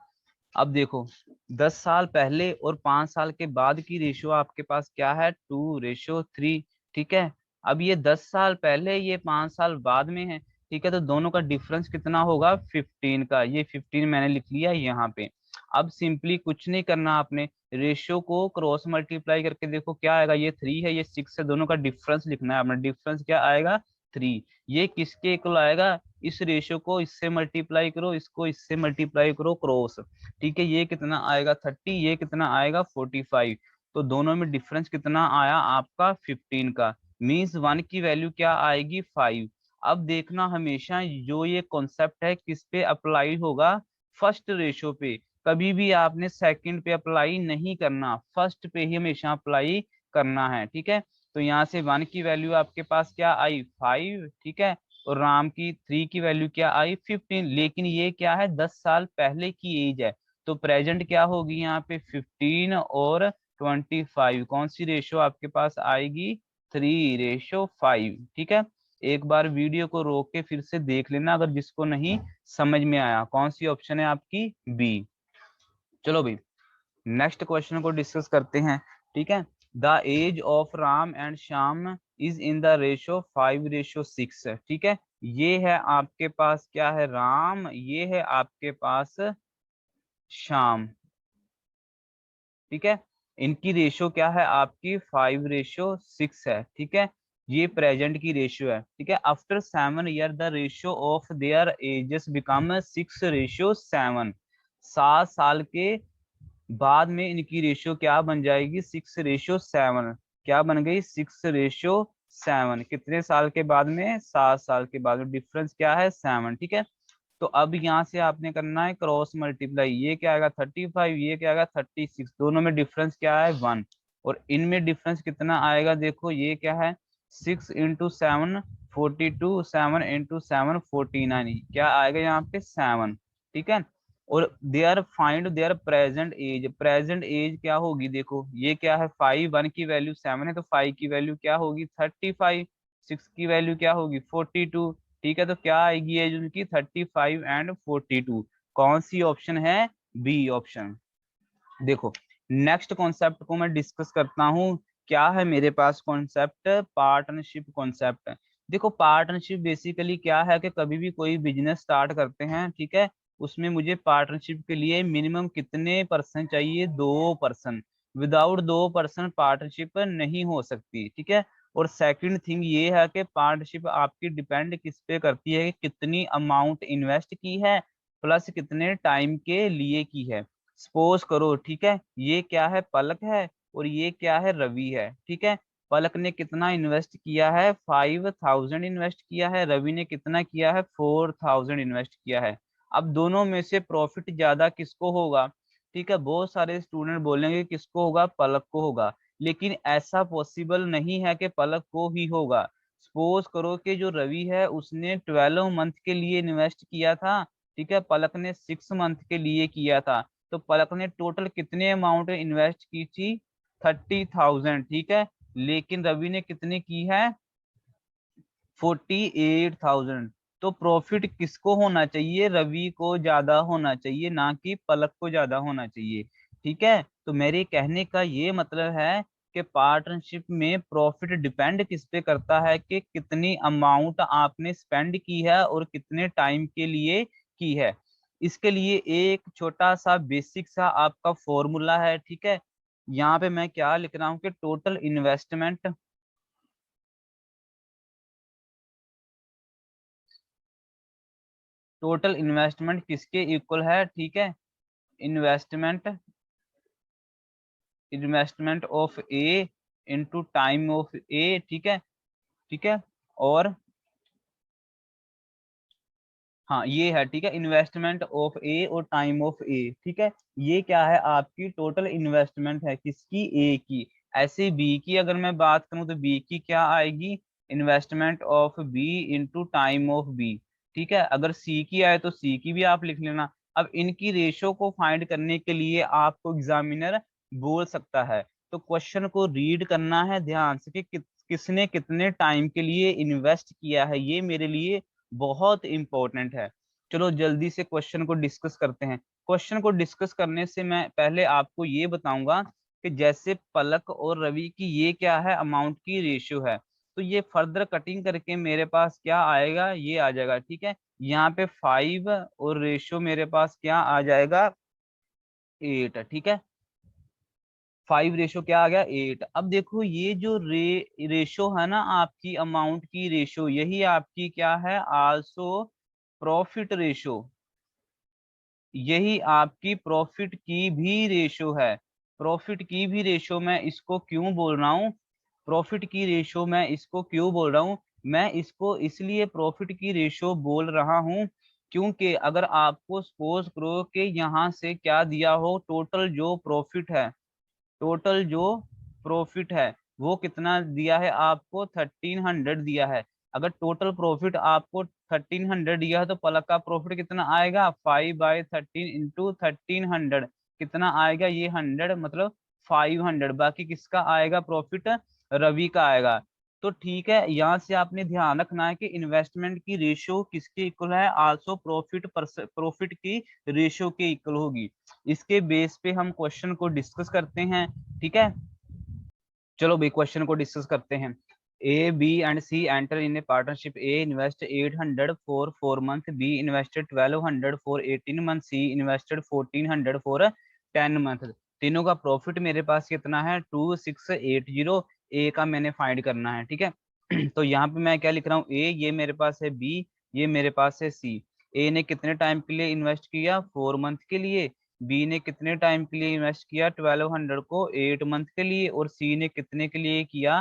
अब देखो 10 साल पहले और 5 साल के बाद की रेशियो आपके पास क्या है 2:3, ठीक है। अब ये 10 साल पहले ये 5 साल बाद में है, ठीक है, तो दोनों का डिफरेंस कितना होगा 15 का, ये 15 मैंने लिख लिया यहाँ पे। अब सिंपली कुछ नहीं करना आपने, रेशियो को क्रॉस मल्टीप्लाई करके देखो क्या आएगा, ये 3 है ये 6 है, दोनों का डिफरेंस लिखना है आपने, डिफरेंस क्या आएगा 3। ये किसके इक्वल आएगा, इस रेशियो को इससे मल्टीप्लाई करो, इसको इससे मल्टीप्लाई करो क्रॉस, ठीक है। ये कितना आएगा 30, ये कितना आएगा 45, तो दोनों में डिफरेंस कितना आया आपका 15 का, मीन्स 1 की वैल्यू क्या आएगी 5। अब देखना हमेशा जो ये कॉन्सेप्ट है किस पे अप्लाई होगा, फर्स्ट रेशियो पे। कभी भी आपने सेकंड पे अप्लाई नहीं करना, फर्स्ट पे ही हमेशा अप्लाई करना है, ठीक है। तो यहाँ से 1 की वैल्यू आपके पास क्या आई 5, ठीक है, और राम की 3 की वैल्यू क्या आई 15। लेकिन ये क्या है 10 साल पहले की एज है, तो प्रेजेंट क्या होगी यहाँ पे 15 और 25, कौन सी रेशो आपके पास आएगी 3:5, ठीक है। एक बार वीडियो को रोक के फिर से देख लेना अगर जिसको नहीं समझ में आया, कौन सी ऑप्शन है आपकी बी। चलो भाई नेक्स्ट क्वेश्चन को डिस्कस करते हैं, ठीक है। The age of Ram and Shyam is in the ratio 5:6, ठीक है। ये है आपके पास क्या है राम, ये है आपके पास श्याम, ठीक है। इनकी रेशियो क्या है आपकी 5:6 है, ठीक है। ये प्रेजेंट की रेशियो है, ठीक है। After 7 year the ratio of there edges become 6:7, 7 साल के बाद में इनकी रेशियो क्या बन जाएगी 6:7, क्या बन गई 6:7, कितने साल के बाद में 7 साल के बाद में, डिफरेंस क्या है 7, ठीक है। तो अब यहाँ से आपने करना है क्रॉस मल्टीप्लाई, ये क्या आएगा 35, ये क्या आएगा 36, दोनों में डिफरेंस क्या है 1, और इनमें डिफरेंस कितना आएगा देखो, ये क्या है 6 × 7 42, 7 × 7 49, क्या आएगा यहाँ पे 7, ठीक है। और there find their present age, present age क्या होगी देखो, ये क्या है 5, 1 की वैल्यू 7 है तो 5 की वैल्यू क्या होगी 35, 6 की वैल्यू क्या होगी 42, ठीक है। तो क्या आएगी एज उनकी 35 एंड 42, कौन सी ऑप्शन है बी ऑप्शन। देखो नेक्स्ट कॉन्सेप्ट को मैं डिस्कस करता हूँ, क्या है मेरे पास कॉन्सेप्ट पार्टनरशिप कॉन्सेप्ट। देखो पार्टनरशिप बेसिकली क्या है कि कभी भी कोई बिजनेस स्टार्ट करते हैं, ठीक है, उसमें मुझे पार्टनरशिप के लिए मिनिमम कितने पर्सन चाहिए 2%, विदाउट 2% पार्टनरशिप नहीं हो सकती, ठीक है। और सेकंड थिंग ये है कि पार्टनरशिप आपकी डिपेंड किस पे करती है कि कितनी अमाउंट इन्वेस्ट की है प्लस कितने टाइम के लिए की है। सपोज करो, ठीक है, ये क्या है पलक है और ये क्या है रवि है, ठीक है। पलक ने कितना इन्वेस्ट किया है 5,000 इन्वेस्ट किया है, रवि ने कितना किया है 4,000 इन्वेस्ट किया है। अब दोनों में से प्रॉफिट ज्यादा किसको होगा, ठीक है। बहुत सारे स्टूडेंट बोलेंगे किसको होगा पलक को होगा, लेकिन ऐसा पॉसिबल नहीं है कि पलक को ही होगा। सपोज करो कि जो रवि है उसने 12 मंथ के लिए इन्वेस्ट किया था, ठीक है, पलक ने 6 मंथ के लिए किया था, तो पलक ने टोटल कितने अमाउंट इन्वेस्ट की थी 30,000, ठीक है। लेकिन रवि ने कितने की है 48,000। तो प्रॉफिट किसको होना चाहिए, रवि को ज्यादा होना चाहिए ना कि पलक को ज्यादा होना चाहिए, ठीक है। तो मेरे कहने का ये मतलब है कि पार्टनरशिप में प्रॉफिट डिपेंड किस पे करता है, कि कितनी अमाउंट आपने स्पेंड की है और कितने टाइम के लिए की है। इसके लिए एक छोटा सा बेसिक सा आपका फॉर्मूला है, ठीक है। यहाँ पे मैं क्या लिख रहा हूँ कि टोटल इन्वेस्टमेंट किसके इक्वल है, ठीक है। Investment investment of A into time of A, ठीक है, ठीक है। और हाँ ये है, ठीक है, इन्वेस्टमेंट ऑफ ए और टाइम ऑफ ए, ठीक है। ये क्या है, आपकी टोटल इन्वेस्टमेंट है, किसकी, ए की। ऐसे बी की अगर मैं बात करूं तो बी की क्या आएगी, investment of B into time of B, ठीक है। अगर सी की आए तो सी की भी आप लिख लेना। अब इनकी रेशो को फाइंड करने के लिए आपको एग्जामिनर बोल सकता है, तो क्वेश्चन को रीड करना है ध्यान से कि किसने कितने टाइम के लिए इन्वेस्ट किया है, ये मेरे लिए बहुत इंपॉर्टेंट है। चलो जल्दी से क्वेश्चन को डिस्कस करते हैं। क्वेश्चन को डिस्कस करने से मैं पहले आपको ये बताऊंगा कि जैसे पलक और रवि की ये क्या है, अमाउंट की रेशियो है, तो ये फर्दर कटिंग करके मेरे पास क्या आएगा, ये आ जाएगा, ठीक है। यहाँ पे 5 और रेशियो मेरे पास क्या आ जाएगा, 8, ठीक है। 5 रेशो क्या आ गया, 8। अब देखो ये जो रेशो है ना आपकी अमाउंट की रेशो, यही आपकी क्या है, आल्सो प्रॉफिट रेशो, यही आपकी प्रॉफिट की भी रेशो है। प्रॉफिट की भी रेशो मैं इसको क्यों बोल रहा हूँ, प्रॉफिट की रेशो मैं इसको क्यों बोल रहा हूँ, मैं इसको इसलिए प्रॉफिट की रेशो बोल रहा हूँ क्योंकि अगर आपको सपोज करो कि यहाँ से क्या दिया हो, टोटल जो प्रॉफिट है, टोटल जो प्रॉफिट है वो कितना दिया है आपको, 1300 दिया है। अगर टोटल प्रॉफिट आपको 1300 दिया है तो पलक का प्रॉफिट कितना आएगा, 5/13 इंटू 1300 कितना आएगा, ये 100 मतलब 500। बाकी किसका आएगा प्रॉफिट, रवि का आएगा। तो ठीक है, यहाँ से आपने ध्यान रखना है कि इन्वेस्टमेंट की रेशियो किसके इक्वल है, आल्सो प्रॉफिट की रेशियो के इक्वल होगी। इसके बेस पे हम क्वेश्चन को डिस्कस करते हैं, ठीक है। चलो भाई क्वेश्चन को डिस्कस करते हैं। A B and C enter in a partnership, A invest 800 for 4 month, B invested 1200 for 18 month, C invested 1400 for 10 month. तीनों का प्रॉफिट मेरे पास कितना है, 2680। ए का मैंने फाइंड करना है, ठीक है। तो यहाँ पे मैं क्या लिख रहा हूँ, ए ये मेरे पास है, बी ये मेरे पास है, सी। ए ने कितने टाइम के लिए इन्वेस्ट किया, 4 मंथ के लिए। बी ने कितने टाइम के लिए इन्वेस्ट किया, 1200 को 8 मंथ के लिए। और सी ने कितने के लिए किया,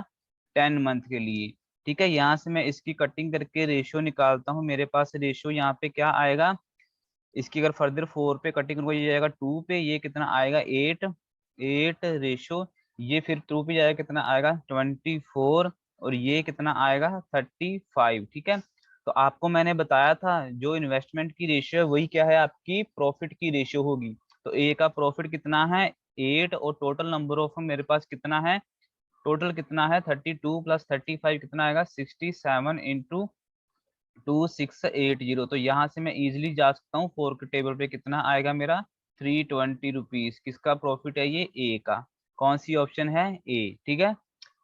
10 मंथ के लिए, ठीक है। यहाँ से मैं इसकी कटिंग करके रेशियो निकालता हूँ, मेरे पास रेशियो यहाँ पे क्या आएगा, इसकी अगर फर्दर 4 पे कटिंग करूंगा ये जाएगा 2 पे, ये कितना आएगा 8, 8 रेशो, ये फिर 2 पे जाएगा कितना आएगा 24, और ये कितना आएगा 35, ठीक है। तो आपको मैंने बताया था जो इन्वेस्टमेंट की रेशियो है वही क्या है, आपकी प्रॉफिट की रेशियो होगी। तो ए का प्रॉफिट कितना है 8, और टोटल नंबर ऑफ मेरे पास कितना है, टोटल कितना है 32 प्लस 35 कितना आएगा 67 इंटू 2680। तो यहाँ से मैं इजिली जा सकता हूँ, 4 के टेबल पे कितना आएगा मेरा 320 रुपीज। किसका प्रॉफिट है ये, ए का। कौन सी ऑप्शन है, ए, ठीक है।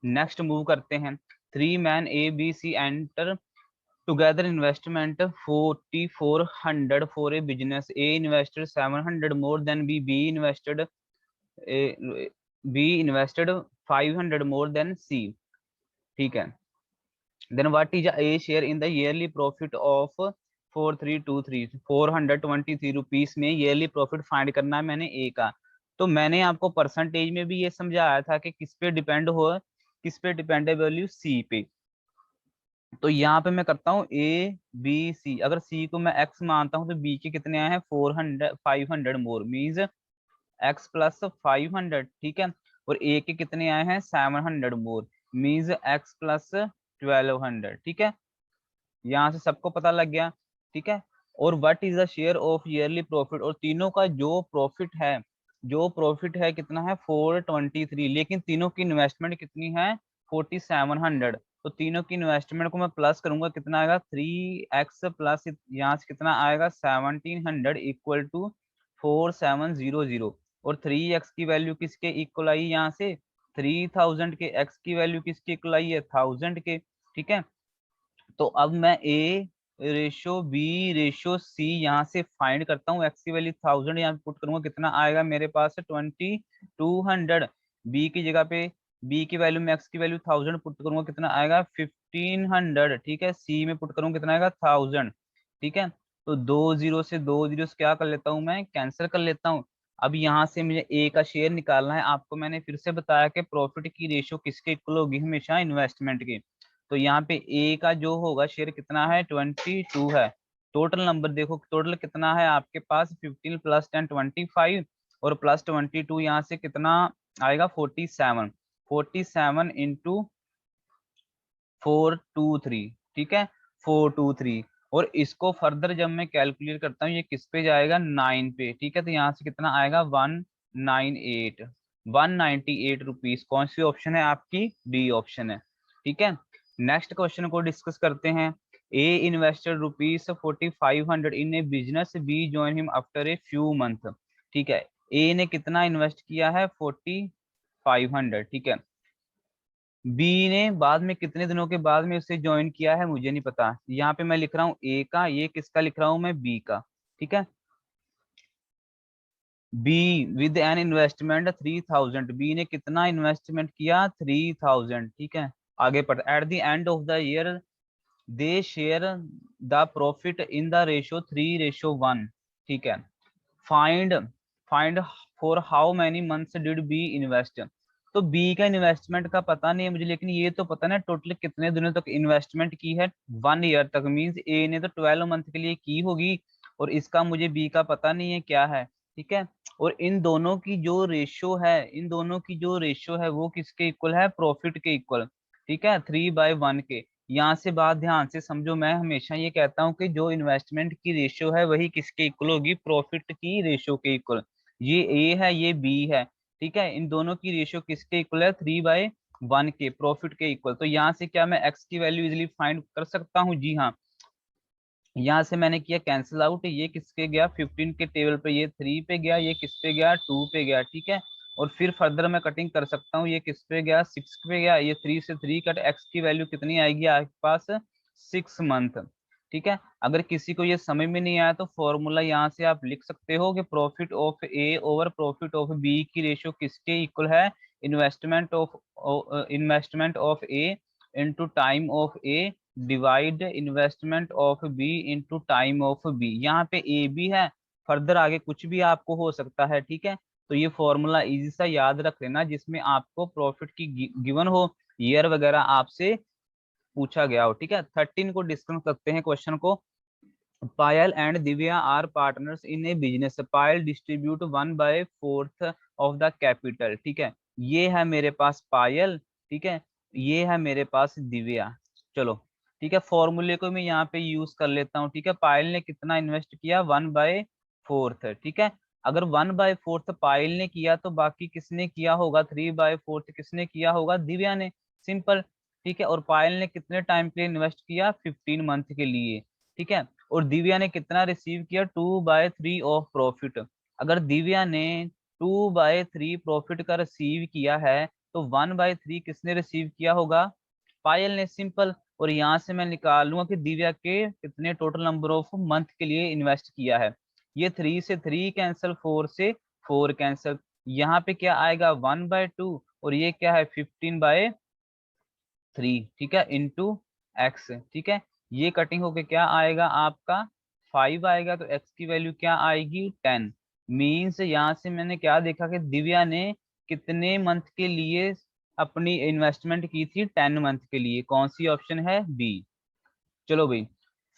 नेक्स्ट मूव करते हैं। 3 man A B C enter together investment 4400 for a business, A invested 700 more than B, B invested 500 more than C, ठीक है। then what is a share in the yearly profit of 4323, 423 rupees में yearly profit find करना है मैंने ए का। तो मैंने आपको परसेंटेज में भी ये समझाया था कि किस पे डिपेंड हो, किस पे डिपेंड है वैल्यू, सी पे। तो यहाँ पे मैं करता हूँ ए बी सी, अगर सी को मैं एक्स मानता हूँ तो बी के कितने आए हैं 500 मोर, मीन्स एक्स प्लस 500, ठीक है। और ए के कितने आए हैं 700 मोर, मीन्स एक्स प्लस 1200, ठीक है। यहाँ से सबको पता लग गया, ठीक है। और what is the share of yearly profit, और तीनों का जो प्रॉफिट है, जो प्रॉफिट है कितना है 423, लेकिन तीनों की इन्वेस्टमेंट कितनी है 4700। तो तीनों की इन्वेस्टमेंट को मैं प्लस करूंगा, कितना आएगा 3x प्लस यहाँ से कितना आएगा 1700 इक्वल टू 4700। और 3x की वैल्यू किसके इक्वल आई यहाँ से 3000 के, x की वैल्यू किसके इक्वल आई है 1000 के, ठीक है। तो अब मैं a ratio b ratio c यहाँ से फाइंड करता हूँ, x की वैल्यू 1000 यहाँ पे पुट करूंगा, कितना आएगा मेरे पास 2200, b की जगह पे b की वैल्यू में x की वैल्यू 1000 पुट करूंगा, कितना आएगा 1500, ठीक है। c में पुट करूंगा कितना आएगा 1000, ठीक है। तो 2 0 से 2 0 से क्या कर लेता हूँ मैं, कैंसिल कर लेता हूँ। अब यहाँ से मुझे ए का शेयर निकालना है। आपको मैंने फिर से बताया कि प्रॉफिट की रेशो किसके इक्वल होगी, हमेशा इन्वेस्टमेंट की। तो यहाँ पे ए का जो होगा शेयर कितना है 22 है। टोटल नंबर देखो, टोटल कितना है आपके पास 15 + 10 25 और प्लस 22 यहाँ से कितना आएगा 47, 47 इंटू 423, ठीक है 423। और इसको फर्दर जब मैं कैलकुलेट करता हूँ ये किस पे जाएगा 9 पे, ठीक है। तो यहाँ से कितना आएगा 198, 198 रुपीज। कौन सी ऑप्शन है आपकी, डी ऑप्शन है, ठीक है। नेक्स्ट क्वेश्चन को डिस्कस करते हैं। A invested ₹4500 in a business, B join him after a few month, ठीक है। ए ने कितना इन्वेस्ट किया है 4500, ठीक है। बी ने बाद में कितने दिनों के बाद में उसे ज्वाइन किया है मुझे नहीं पता। यहाँ पे मैं लिख रहा हूँ ए का, ये किसका लिख रहा हूँ मैं बी का, ठीक है। B with an investment 3000, B ने कितना इन्वेस्टमेंट किया 3000, ठीक है। आगे पढ़, at the end of the year they share the profit in the ratio 3:1, ठीक है। Find find for how many months did B invest. तो बी का इन्वेस्टमेंट का पता नहीं है मुझे, लेकिन ये तो पता ना टोटल कितने दिनों तक इन्वेस्टमेंट की है, 1 ईयर तक। मींस ए ने तो 12 मंथ के लिए की होगी, और इसका मुझे बी का पता नहीं है क्या है, ठीक है। और इन दोनों की जो रेशो है, इन दोनों की जो रेशो है वो किसके इक्वल है, प्रॉफिट के इक्वल, ठीक है 3/1 के। यहाँ से बात ध्यान से समझो, मैं हमेशा ये कहता हूँ कि जो इन्वेस्टमेंट की रेशियो है वही किसके इक्वल होगी, प्रॉफिट की रेशियो के इक्वल। ये ए है ये बी है, ठीक है। इन दोनों की रेशियो किसके इक्वल है 3/1 के, प्रॉफिट के इक्वल। तो यहाँ से क्या मैं एक्स की वैल्यू इजिली फाइंड कर सकता हूँ, जी हाँ। यहाँ से मैंने किया कैंसिल आउट, ये किसके गया 15 के टेबल पे, ये 3 पे गया, ये किस पे गया 2 पे गया, ठीक है। और फिर फर्दर मैं कटिंग कर सकता हूँ, ये किस पे गया 6 पे गया, ये 3 से 3 कट, एक्स की वैल्यू कितनी आएगी आपके पास 6 मंथ, ठीक है। अगर किसी को ये समझ में नहीं आया तो फॉर्मूला यहाँ से आप लिख सकते हो कि profit of A over profit of B की रेशियो किसके इक्वल है, investment of A into time of A divide investment of B into time of B. यहाँ पे ए बी है, फर्दर आगे कुछ भी आपको हो सकता है, ठीक है। तो ये फॉर्मूला इजी सा याद रख लेना, जिसमें आपको प्रॉफिट की गिवन हो, ईयर वगैरह आपसे पूछा गया हो, ठीक है। 13 को डिस्कस करते हैं क्वेश्चन को। Payal and Divya are partners in a business, Payal distribute 1/4 of the capital, ठीक है। ये है मेरे पास पायल, ठीक है, ये है मेरे पास दिव्या। चलो ठीक है, फॉर्मूले को मैं यहाँ पे यूज कर लेता हूँ, ठीक है। पायल ने कितना इन्वेस्ट किया 1/4, ठीक है। अगर 1/4 पायल ने किया तो बाकी किसने किया होगा, 3/4 किसने किया होगा, दिव्या ने, सिंपल, ठीक है। और पायल ने कितने टाइम के लिए इन्वेस्ट किया 15 मंथ के लिए, ठीक है। और दिव्या ने कितना रिसीव किया 2/3 ऑफ प्रॉफिट। अगर दिव्या ने 2/3 प्रॉफिट का रिसीव किया है तो 1/3 किसने रिसीव किया होगा, पायल ने, सिंपल। और यहाँ से मैं निकाल लूंगा कि दिव्या के कितने टोटल नंबर ऑफ मंथ के लिए इन्वेस्ट किया है। ये 3 से 3 कैंसिल, 4 से 4 कैंसिल, यहाँ पे क्या आएगा 1/2, और ये क्या है 15/3, ठीक है, इंटू एक्स, ठीक है। ये कटिंग होके क्या आएगा आपका 5 आएगा, तो एक्स की वैल्यू क्या आएगी 10। मीन्स यहाँ से मैंने क्या देखा कि दिव्या ने कितने मंथ के लिए अपनी इन्वेस्टमेंट की थी, 10 मंथ के लिए। कौन सी ऑप्शन है, बी। चलो भाई,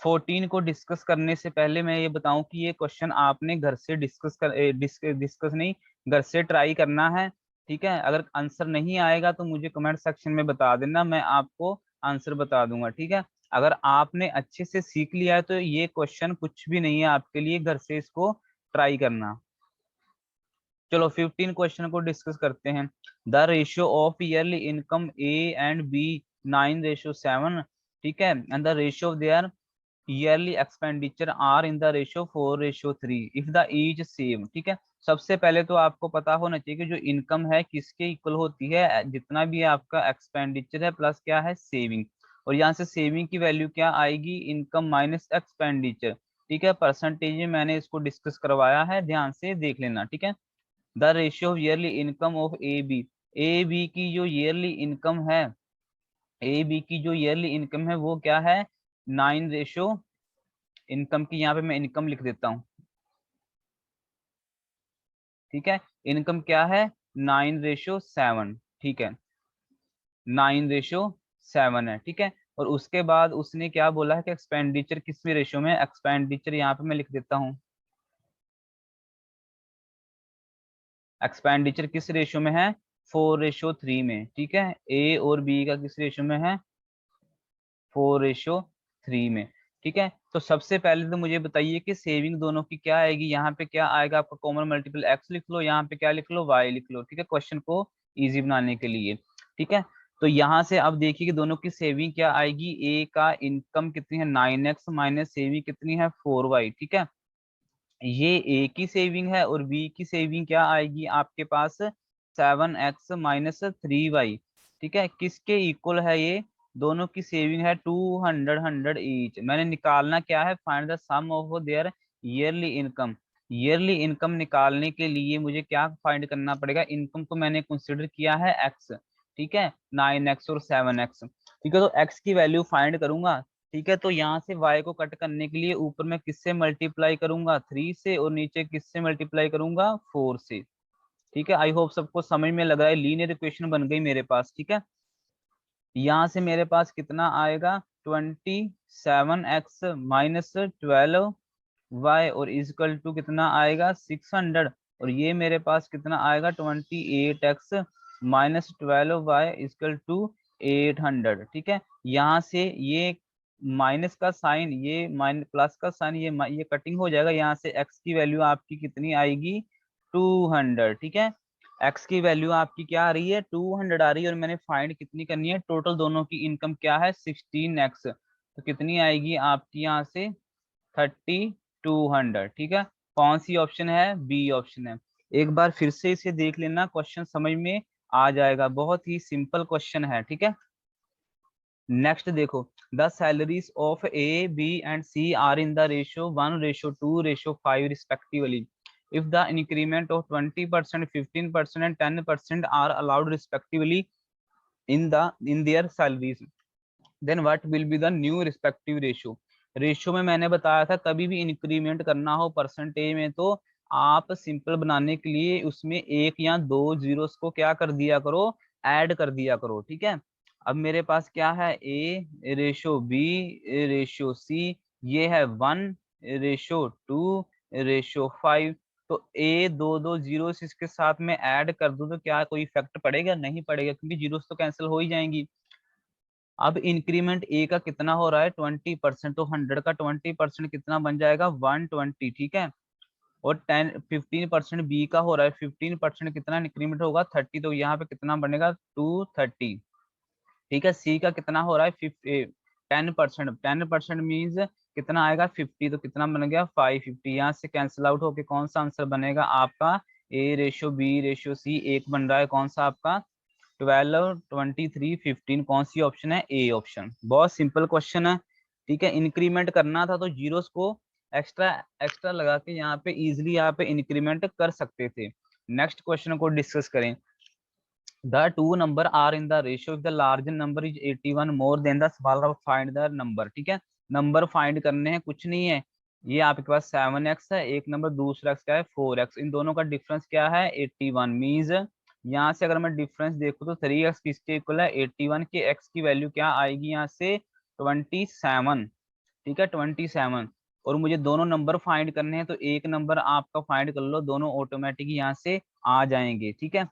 14 को डिस्कस करने से पहले मैं ये बताऊं कि ये क्वेश्चन आपने घर से डिस्कस नहीं, घर से ट्राई करना है, ठीक है। अगर आंसर नहीं आएगा तो मुझे कमेंट सेक्शन में बता देना, मैं आपको आंसर बता दूंगा, ठीक है। अगर आपने अच्छे से सीख लिया है तो ये क्वेश्चन कुछ भी नहीं है आपके लिए, घर से इसको ट्राई करना। चलो 15 क्वेश्चन को डिस्कस करते हैं। The ratio of yearly income A and B 9:7, ठीक है। And the ratio of their yearly expenditure are in the ratio 4:3 if the each same. ठीक है, सबसे पहले तो आपको पता होना चाहिए कि जो इनकम है किसके इक्वल होती है, जितना भी आपका एक्सपेंडिचर है प्लस क्या है सेविंग। और यहाँ से सेविंग की वैल्यू क्या आएगी, इनकम माइनस एक्सपेंडिचर। ठीक है, परसेंटेज में मैंने इसको डिस्कस करवाया है, ध्यान से देख लेना। ठीक है, the ratio of yearly income of A B की जो ईयरली इनकम है, ए बी की जो ईयरली इनकम है वो क्या है 9 रेशो, इनकम की यहाँ पे मैं इनकम लिख देता हूँ। ठीक है, इनकम क्या है 9:7। ठीक है, 9:7 है। ठीक है, और उसके बाद उसने क्या बोला है कि एक्सपेंडिचर किसमें रेशियो में, एक्सपेंडिचर यहाँ पे मैं लिख देता हूँ, एक्सपेंडिचर किस रेशियो में है 4:3 में। ठीक है, ए और बी का किस रेशियो में है 4:3 में। ठीक है, तो सबसे पहले तो मुझे बताइए कि सेविंग दोनों की क्या आएगी, यहाँ पे क्या आएगा आपका कॉमन मल्टीपल एक्स लिख लो, यहाँ पे क्या लिख लो वाई लिख लो। ठीक है, क्वेश्चन को इजी बनाने के लिए। ठीक है, तो यहाँ से अब देखिए कि दोनों की सेविंग क्या आएगी, ए का इनकम कितनी है 9x माइनस सेविंग कितनी है 4y। ठीक है, ये ए की सेविंग है और बी की सेविंग क्या आएगी आपके पास 7x माइनस 3y। ठीक है, किसके इक्वल है ये, दोनों की सेविंग है 200 ईच। मैंने निकालना क्या है, find the sum of their yearly income. Yearly income निकालने के लिए मुझे क्या फाइंड करना पड़ेगा, इनकम को मैंने कंसिडर किया है x। ठीक है, 9x और 7x। ठीक है, तो x की वैल्यू फाइंड करूंगा। ठीक है, तो यहाँ से y को कट करने के लिए ऊपर मैं किससे मल्टीप्लाई करूंगा 3 से, और नीचे किससे मल्टीप्लाई करूंगा 4 से। ठीक है, आई होप सबको समझ में लग रहा है, लीनियर इक्वेशन बन गई मेरे पास। ठीक है, यहाँ से मेरे पास कितना आएगा 27x माइनस 12y और इजकल टू कितना आएगा 600, और ये मेरे पास कितना आएगा 28x minus 12y is equal to 800। ठीक है, यहाँ से ये माइनस का साइन, ये माइनस प्लस का साइन, ये कटिंग हो जाएगा, यहाँ से x की वैल्यू आपकी कितनी आएगी 200। ठीक है, x की वैल्यू आपकी क्या आ रही है 200 आ रही है, और मैंने फाइंड कितनी करनी है, टोटल दोनों की इनकम क्या है 16x, तो कितनी आएगी आपकी यहाँ से 3200। ठीक है, कौन सी ऑप्शन है, बी ऑप्शन है। एक बार फिर से इसे देख लेना, क्वेश्चन समझ में आ जाएगा, बहुत ही सिंपल क्वेश्चन है। ठीक है, नेक्स्ट देखो, the salaries of A B and C are in the ratio 1:2:5 respectively if the increment of 20%, 15% and 10% are allowed respectively in their salaries, then what will be the new respective ratio। Ratio में मैंने बताया था कभी भी increment करना हो percentage में तो आप सिंपल बनाने के लिए उसमें एक या दो जीरोस को क्या कर दिया करो, ऐड कर दिया करो। ठीक है, अब मेरे पास क्या है A ratio B ratio C, ये है 1:2:5। तो ए दो दो जीरो इसके साथ में ऐड कर दूं तो क्या कोई इफेक्ट पड़ेगा, नहीं पड़ेगा, क्योंकि जीरोस तो कैंसिल हो ही जाएंगी। अब इंक्रीमेंट ए का कितना हो रहा है 20%, तो 100 का 20% कितना बन जाएगा 120। ठीक है, और 15% बी का हो रहा है 15% कितना इंक्रीमेंट होगा 30, तो यहाँ पे कितना बनेगा 230। ठीक है, सी का कितना हो रहा है 10%, मीन्स कितना आएगा 50, तो कितना बन गया 550। यहाँ से कैंसिल आउट होके कौन सा आंसर बनेगा आपका A ratio B ratio C, एक बन रहा है कौन सा आपका 12 23 15, कौन सी ऑप्शन है ए ऑप्शन। बहुत सिंपल क्वेश्चन है। ठीक है, इंक्रीमेंट करना था तो जीरोस को एक्स्ट्रा एक्स्ट्रा लगा के यहाँ पे इजिली यहाँ पे इंक्रीमेंट कर सकते थे। नेक्स्ट क्वेश्चन को डिस्कस करें, the two number are in the ratio if the larger number is 81 more than the smaller, find the number। ठीक है, नंबर फाइंड करने हैं, कुछ नहीं है, ये आपके पास 7x है एक नंबर, दूसरा x क्या है 4x, इन दोनों का डिफरेंस क्या है 81। मीन्स यहाँ से अगर मैं डिफरेंस देखूँ तो 3x किसके इक्वल है 81 के, x की वैल्यू क्या आएगी यहाँ से 27। ठीक है 27, और मुझे दोनों नंबर फाइंड करने हैं तो एक नंबर आपका फाइंड कर लो, दोनों ऑटोमेटिक यहाँ से आ जाएंगे। ठीक है,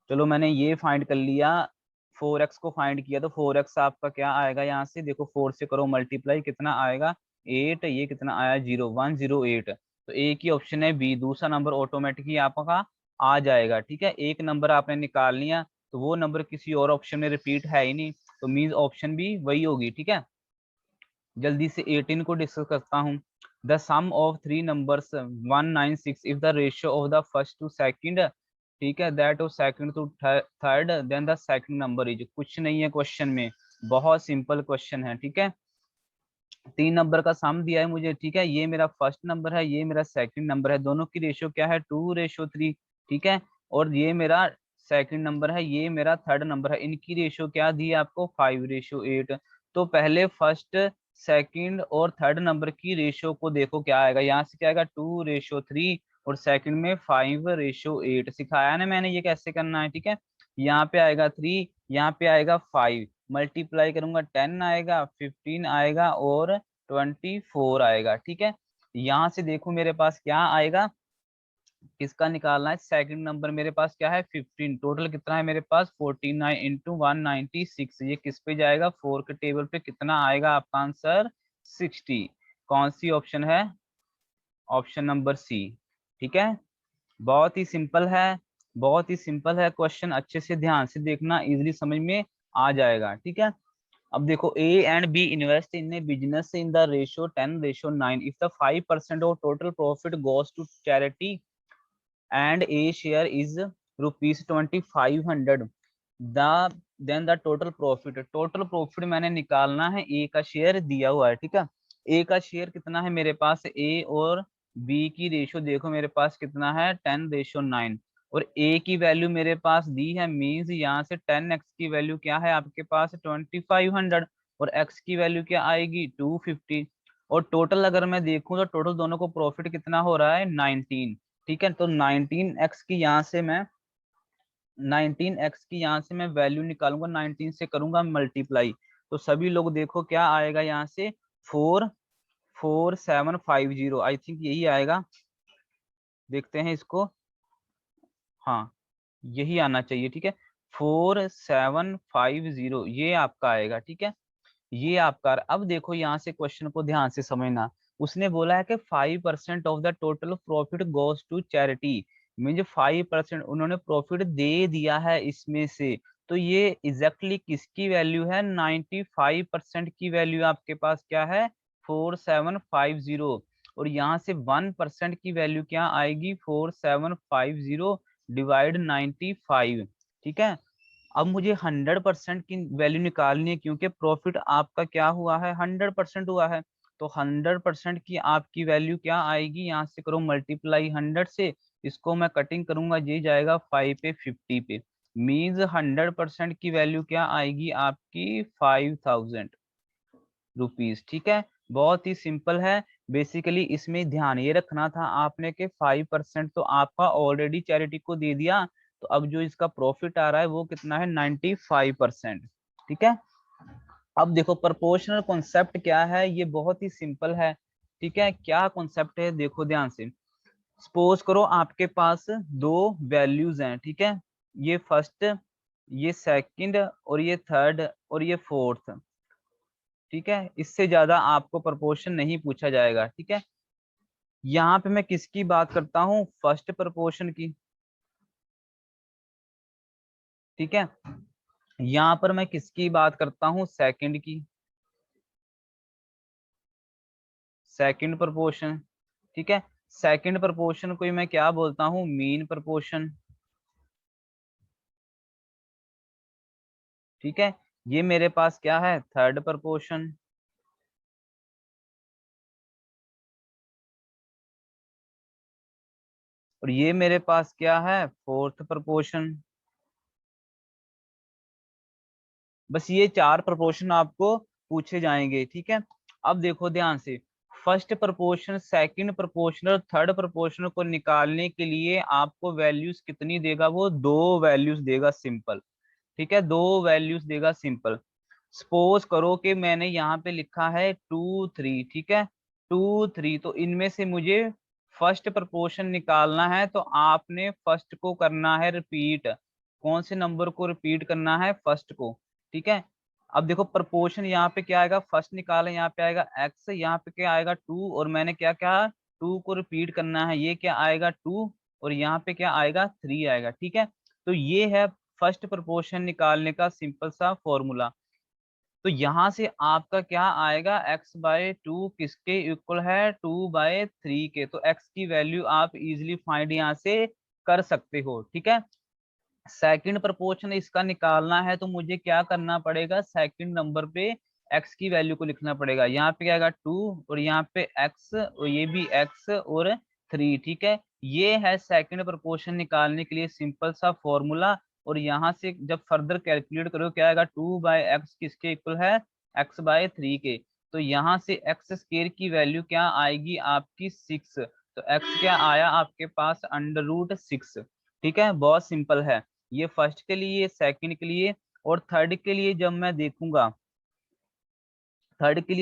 चलो मैंने ये फाइंड कर लिया, 4x को फाइंड किया, तो 4x आपका क्या आएगा यहाँ से देखो 4 से करो मल्टीप्लाई, कितना आएगा 8, ये कितना आया 108। तो एक ही ऑप्शन है बी, दूसरा नंबर ऑटोमेटिकली आपका आ जाएगा। ठीक है, एक नंबर आपने निकाल लिया तो वो नंबर किसी और ऑप्शन में रिपीट है ही नहीं, तो मीन्स ऑप्शन भी वही होगी। ठीक है, जल्दी से 18 को डिस्कस करता हूँ। The sum of three numbers 196 if the ratio of the first to second, ठीक है, that of second to third, then the second number is, कुछ नहीं है क्वेश्चन में, बहुत सिंपल क्वेश्चन है, ठीक है। 3 नंबर का सम दिया है मुझे, ठीक है, ये मेरा फर्स्ट नंबर है, ये मेरा सेकंड नंबर है, दोनों की रेशियो क्या है 2:3, ठीक है, और ये मेरा सेकंड नंबर है, ये मेरा थर्ड नंबर है, इनकी रेशियो क्या दी है आपको 5:8। तो पहले फर्स्ट, सेकंड और थर्ड नंबर की रेशियो को देखो क्या आएगा, यहाँ से क्या आएगा 2:3, और सेकंड में 5:8, सिखाया ना मैंने ये कैसे करना है, ठीक है। यहाँ पे आएगा 3, यहाँ पे आएगा 5, मल्टीप्लाई करूंगा 10 आएगा, 15 आएगा और 24 आएगा, ठीक है। यहाँ से देखो मेरे पास क्या आएगा, किसका निकालना है, सेकंड नंबर मेरे पास क्या है 15, टोटल कितना है मेरे पास 49 इंटू 196, ये किस पे जाएगा 4 के टेबल पे, कितना आएगा आपका आंसर 60। कौन सी ऑप्शन है, ऑप्शन नंबर सी, ठीक है। बहुत ही सिंपल है, बहुत ही सिंपल है क्वेश्चन, अच्छे से ध्यान से देखना, इजीली समझ में आ जाएगा, ठीक है। अब देखो A and B invest in a business in the ratio 10:9, if the 5% of total profit goes to charity and A share is ₹2500, the then the total profit मैंने निकालना है, ए का शेयर दिया हुआ है, ठीक है। ए का शेयर कितना है मेरे पास, ए और बी की रेशियो देखो मेरे पास कितना है 10:9, और ए की वैल्यू मेरे पास दी है, मींस यहाँ से 10x की वैल्यू क्या है आपके पास 2500, और x की वैल्यू क्या आएगी 250, और टोटल अगर मैं देखूं तो टोटल दोनों को प्रॉफिट कितना हो रहा है 19, ठीक है। तो 19x की यहाँ से मैं 19x की यहाँ से मैं वैल्यू निकालूंगा, 19 से करूंगा मल्टीप्लाई, तो सभी लोग देखो क्या आएगा यहाँ से 44750, आई थिंक यही आएगा, देखते हैं इसको, हाँ यही आना चाहिए, ठीक है, 4750 ये आपका आएगा, ठीक है, ये आपका। अब देखो यहाँ से क्वेश्चन को ध्यान से समझना, उसने बोला है कि 5% of the total profit goes to charity, mean 5% उन्होंने प्रॉफिट दे दिया है इसमें से, तो ये एग्जैक्टली किसकी वैल्यू है 95% की वैल्यू आपके पास क्या है 4750, और यहाँ से 1% की वैल्यू क्या आएगी 4750 डिवाइड 95, ठीक है। अब मुझे 100% की वैल्यू निकालनी है, क्योंकि प्रॉफिट आपका क्या हुआ है 100% हुआ है, तो 100% की आपकी वैल्यू क्या आएगी, यहाँ से करो मल्टीप्लाई 100 से, इसको मैं कटिंग करूंगा, ये जाएगा 5 पे 50 पे, मीन्स 100% की वैल्यू क्या आएगी आपकी 5000 रुपीज, ठीक है। बहुत ही सिंपल है, बेसिकली इसमें ध्यान ये रखना था आपने कि 5% तो आपका ऑलरेडी चैरिटी को दे दिया, तो अब जो इसका प्रॉफिट आ रहा है वो कितना है 95%, ठीक है। अब देखो प्रोपोर्शनल कॉन्सेप्ट क्या है, ये बहुत ही सिंपल है, ठीक है। क्या कॉन्सेप्ट है देखो ध्यान से, सपोज करो आपके पास दो वैल्यूज हैं, ठीक है, ये फर्स्ट, ये सेकंड, और ये थर्ड, और ये फोर्थ, ठीक है, इससे ज्यादा आपको प्रोपोर्शन नहीं पूछा जाएगा, ठीक है। यहाँ पे मैं किसकी बात करता हूँ फर्स्ट प्रोपोर्शन की, ठीक है। यहाँ पर मैं किसकी बात करता हूँ सेकंड की, सेकंड प्रोपोर्शन, ठीक है। सेकंड प्रोपोर्शन को ही मैं क्या बोलता हूँ मीन प्रोपोर्शन, ठीक है। ये मेरे पास क्या है थर्ड प्रोपोर्शन, और ये मेरे पास क्या है फोर्थ प्रोपोर्शन। बस ये चार प्रोपोर्शन आपको पूछे जाएंगे, ठीक है। अब देखो ध्यान से, फर्स्ट प्रोपोर्शन, सेकंड प्रोपोर्शन और थर्ड प्रोपोर्शन को निकालने के लिए आपको वैल्यूज कितनी देगा, वो दो वैल्यूज देगा सिंपल, ठीक है, दो वैल्यूज देगा सिंपल। सपोज करो कि मैंने यहाँ पे लिखा है 2 3, ठीक है, 2 3, तो इनमें से मुझे फर्स्ट प्रोपोर्शन निकालना है, तो आपने फर्स्ट को करना है रिपीट, कौन से नंबर को रिपीट करना है फर्स्ट को, ठीक है। अब देखो प्रोपोर्शन यहाँ पे क्या आएगा, फर्स्ट निकाले, यहाँ पे आएगा x, यहाँ पे क्या आएगा 2, और मैंने क्या कहा 2 को रिपीट करना है, ये क्या आएगा 2, और यहाँ पे क्या आएगा 3 आएगा, ठीक है। तो ये है फर्स्ट प्रोपोर्शन निकालने का सिंपल सा फॉर्मूला। तो यहाँ से आपका क्या आएगा, x/2 किसके इक्वल है, 2/3 के। तो x की वैल्यू आप इजिली फाइंड यहाँ से कर सकते हो, ठीक है। सेकंड प्रपोर्शन इसका निकालना है तो मुझे क्या करना पड़ेगा, सेकंड नंबर पे x की वैल्यू को लिखना पड़ेगा। यहाँ पे क्या आएगा 2 और यहाँ पे x और ये भी x और 3, ठीक है। ये है सेकंड प्रपोर्शन निकालने के लिए सिंपल सा फॉर्मूला। और यहाँ से जब फर्दर कैलकुलेट करो क्या आएगा, 2/x किसके इक्वल है, x/3 के। तो यहाँ से x स्क्वायर की वैल्यू क्या आएगी आपकी 6। तो x क्या आया आपके पास, √6, ठीक है। बहुत सिंपल है ये फर्स्ट के लिए, सेकंड के लिए। और थर्ड के लिए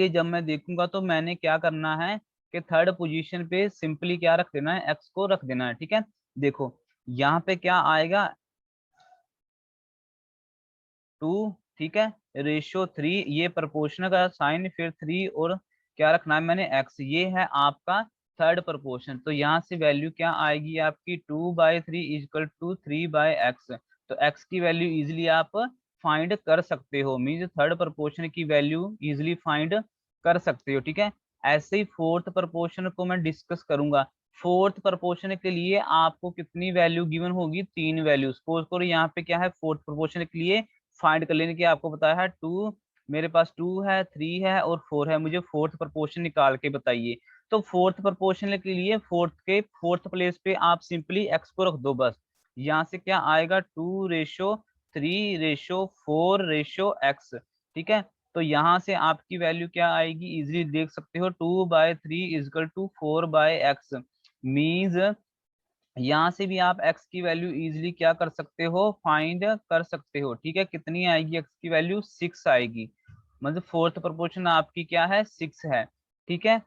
जब मैं देखूंगा तो मैंने क्या करना है कि थर्ड पोजीशन पे सिंपली क्या रख देना है, एक्स को रख देना है, ठीक है। देखो यहाँ पे क्या आएगा 2, ठीक है, रेशियो 3, ये प्रोपोर्शन का साइन, फिर 3 और क्या रखना है मैंने, एक्स। ये है आपका थर्ड प्रोपोर्शन। तो यहाँ से वैल्यू क्या आएगी आपकी, 2/3 इक्वल टू 3/x। तो x की वैल्यू इजिली आप फाइंड कर सकते हो, मीन्स थर्ड प्रोपोर्शन की वैल्यू इजिली फाइंड कर सकते हो, ठीक है। ऐसे ही फोर्थ प्रोपोर्शन को मैं डिस्कस करूंगा। फोर्थ प्रोपोर्शन के लिए आपको कितनी वैल्यू गिवन होगी, 3 वैल्यू। सपोज करो यहाँ पे क्या है, फोर्थ प्रोपोर्शन के लिए फाइंड कर लेने की आपको बताया है 2, मेरे पास 2 है, 3 है और 4 है, मुझे फोर्थ प्रोपोर्शन निकाल के बताइए। तो फोर्थ प्रोपोर्शन के लिए फोर्थ प्लेस पे आप सिंपली एक्स को रख दो बस। यहाँ से क्या आएगा, 2/3/4/x, ठीक है। तो यहाँ से आपकी वैल्यू क्या आएगी, इजिली देख सकते हो, 2/3 इजकल टू 4/x। मीन्स यहाँ से भी आप x की वैल्यू इजिली क्या कर सकते हो, फाइंड कर सकते हो, ठीक है। कितनी आएगी x की वैल्यू, 6 आएगी। मतलब फोर्थ प्रोपोर्शन आपकी क्या है, 6 है, ठीक है।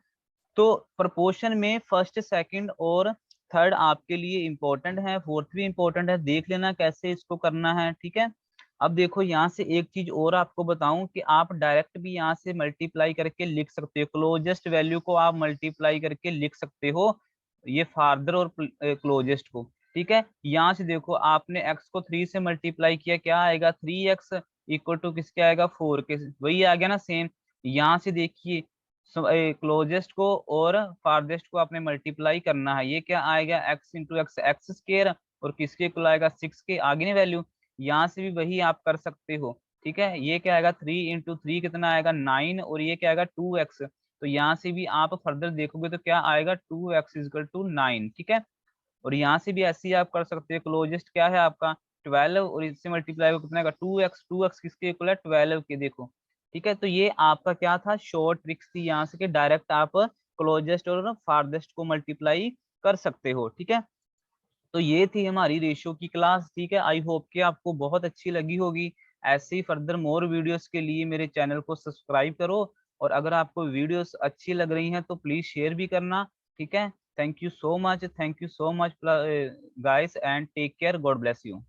तो प्रोपोर्शन में फर्स्ट, सेकंड और थर्ड आपके लिए इंपॉर्टेंट है, फोर्थ भी इंपॉर्टेंट है, देख लेना कैसे इसको करना है, ठीक है। अब देखो यहाँ से एक चीज और आपको बताऊं कि आप डायरेक्ट भी यहाँ से मल्टीप्लाई करके लिख सकते हो, क्लोजेस्ट वैल्यू को आप मल्टीप्लाई करके लिख सकते हो, ये फार्दर और क्लोजेस्ट को, ठीक है। यहाँ से देखो आपने x को 3 से मल्टीप्लाई किया, क्या आएगा, 3x इक्वल टू किसके आएगा, 4 के, वही आ गया ना सेम। यहाँ से देखिए क्लोजेस्ट को और फारदेस्ट को आपने मल्टीप्लाई करना है, ये क्या आएगा, x into x, x square, और किसके इक्वल आएगा, 6 के, आगे नहीं वैल्यू। यहाँ से भी वही आप कर सकते हो, ठीक है। ये क्या आएगा, 3 × 3 कितना आएगा, 9, और ये क्या आएगा, 2x। तो यहाँ से भी आप फर्दर देखोगे तो क्या आएगा, 2x इक्वल टू 9, ठीक है। और यहाँ से भी ऐसे ही आप कर सकते हो, क्लोजेस्ट क्या है आपका 12, और इससे मल्टीप्लाई को कितना आएगा, 2x किसके इक्वल है, 12 के, देखो, ठीक है। तो ये आपका क्या था, शॉर्ट ट्रिक्स थी यहाँ से कि डायरेक्ट आप क्लोजेस्ट और फारदेस्ट को मल्टीप्लाई कर सकते हो, ठीक है। तो ये थी हमारी रेशियो की क्लास, ठीक है। आई होप कि आपको बहुत अच्छी लगी होगी। ऐसे ही फर्दर मोर वीडियोस के लिए मेरे चैनल को सब्सक्राइब करो, और अगर आपको वीडियोस अच्छी लग रही हैं तो प्लीज शेयर भी करना, ठीक है। Thank you so much guys, and take care, God bless you.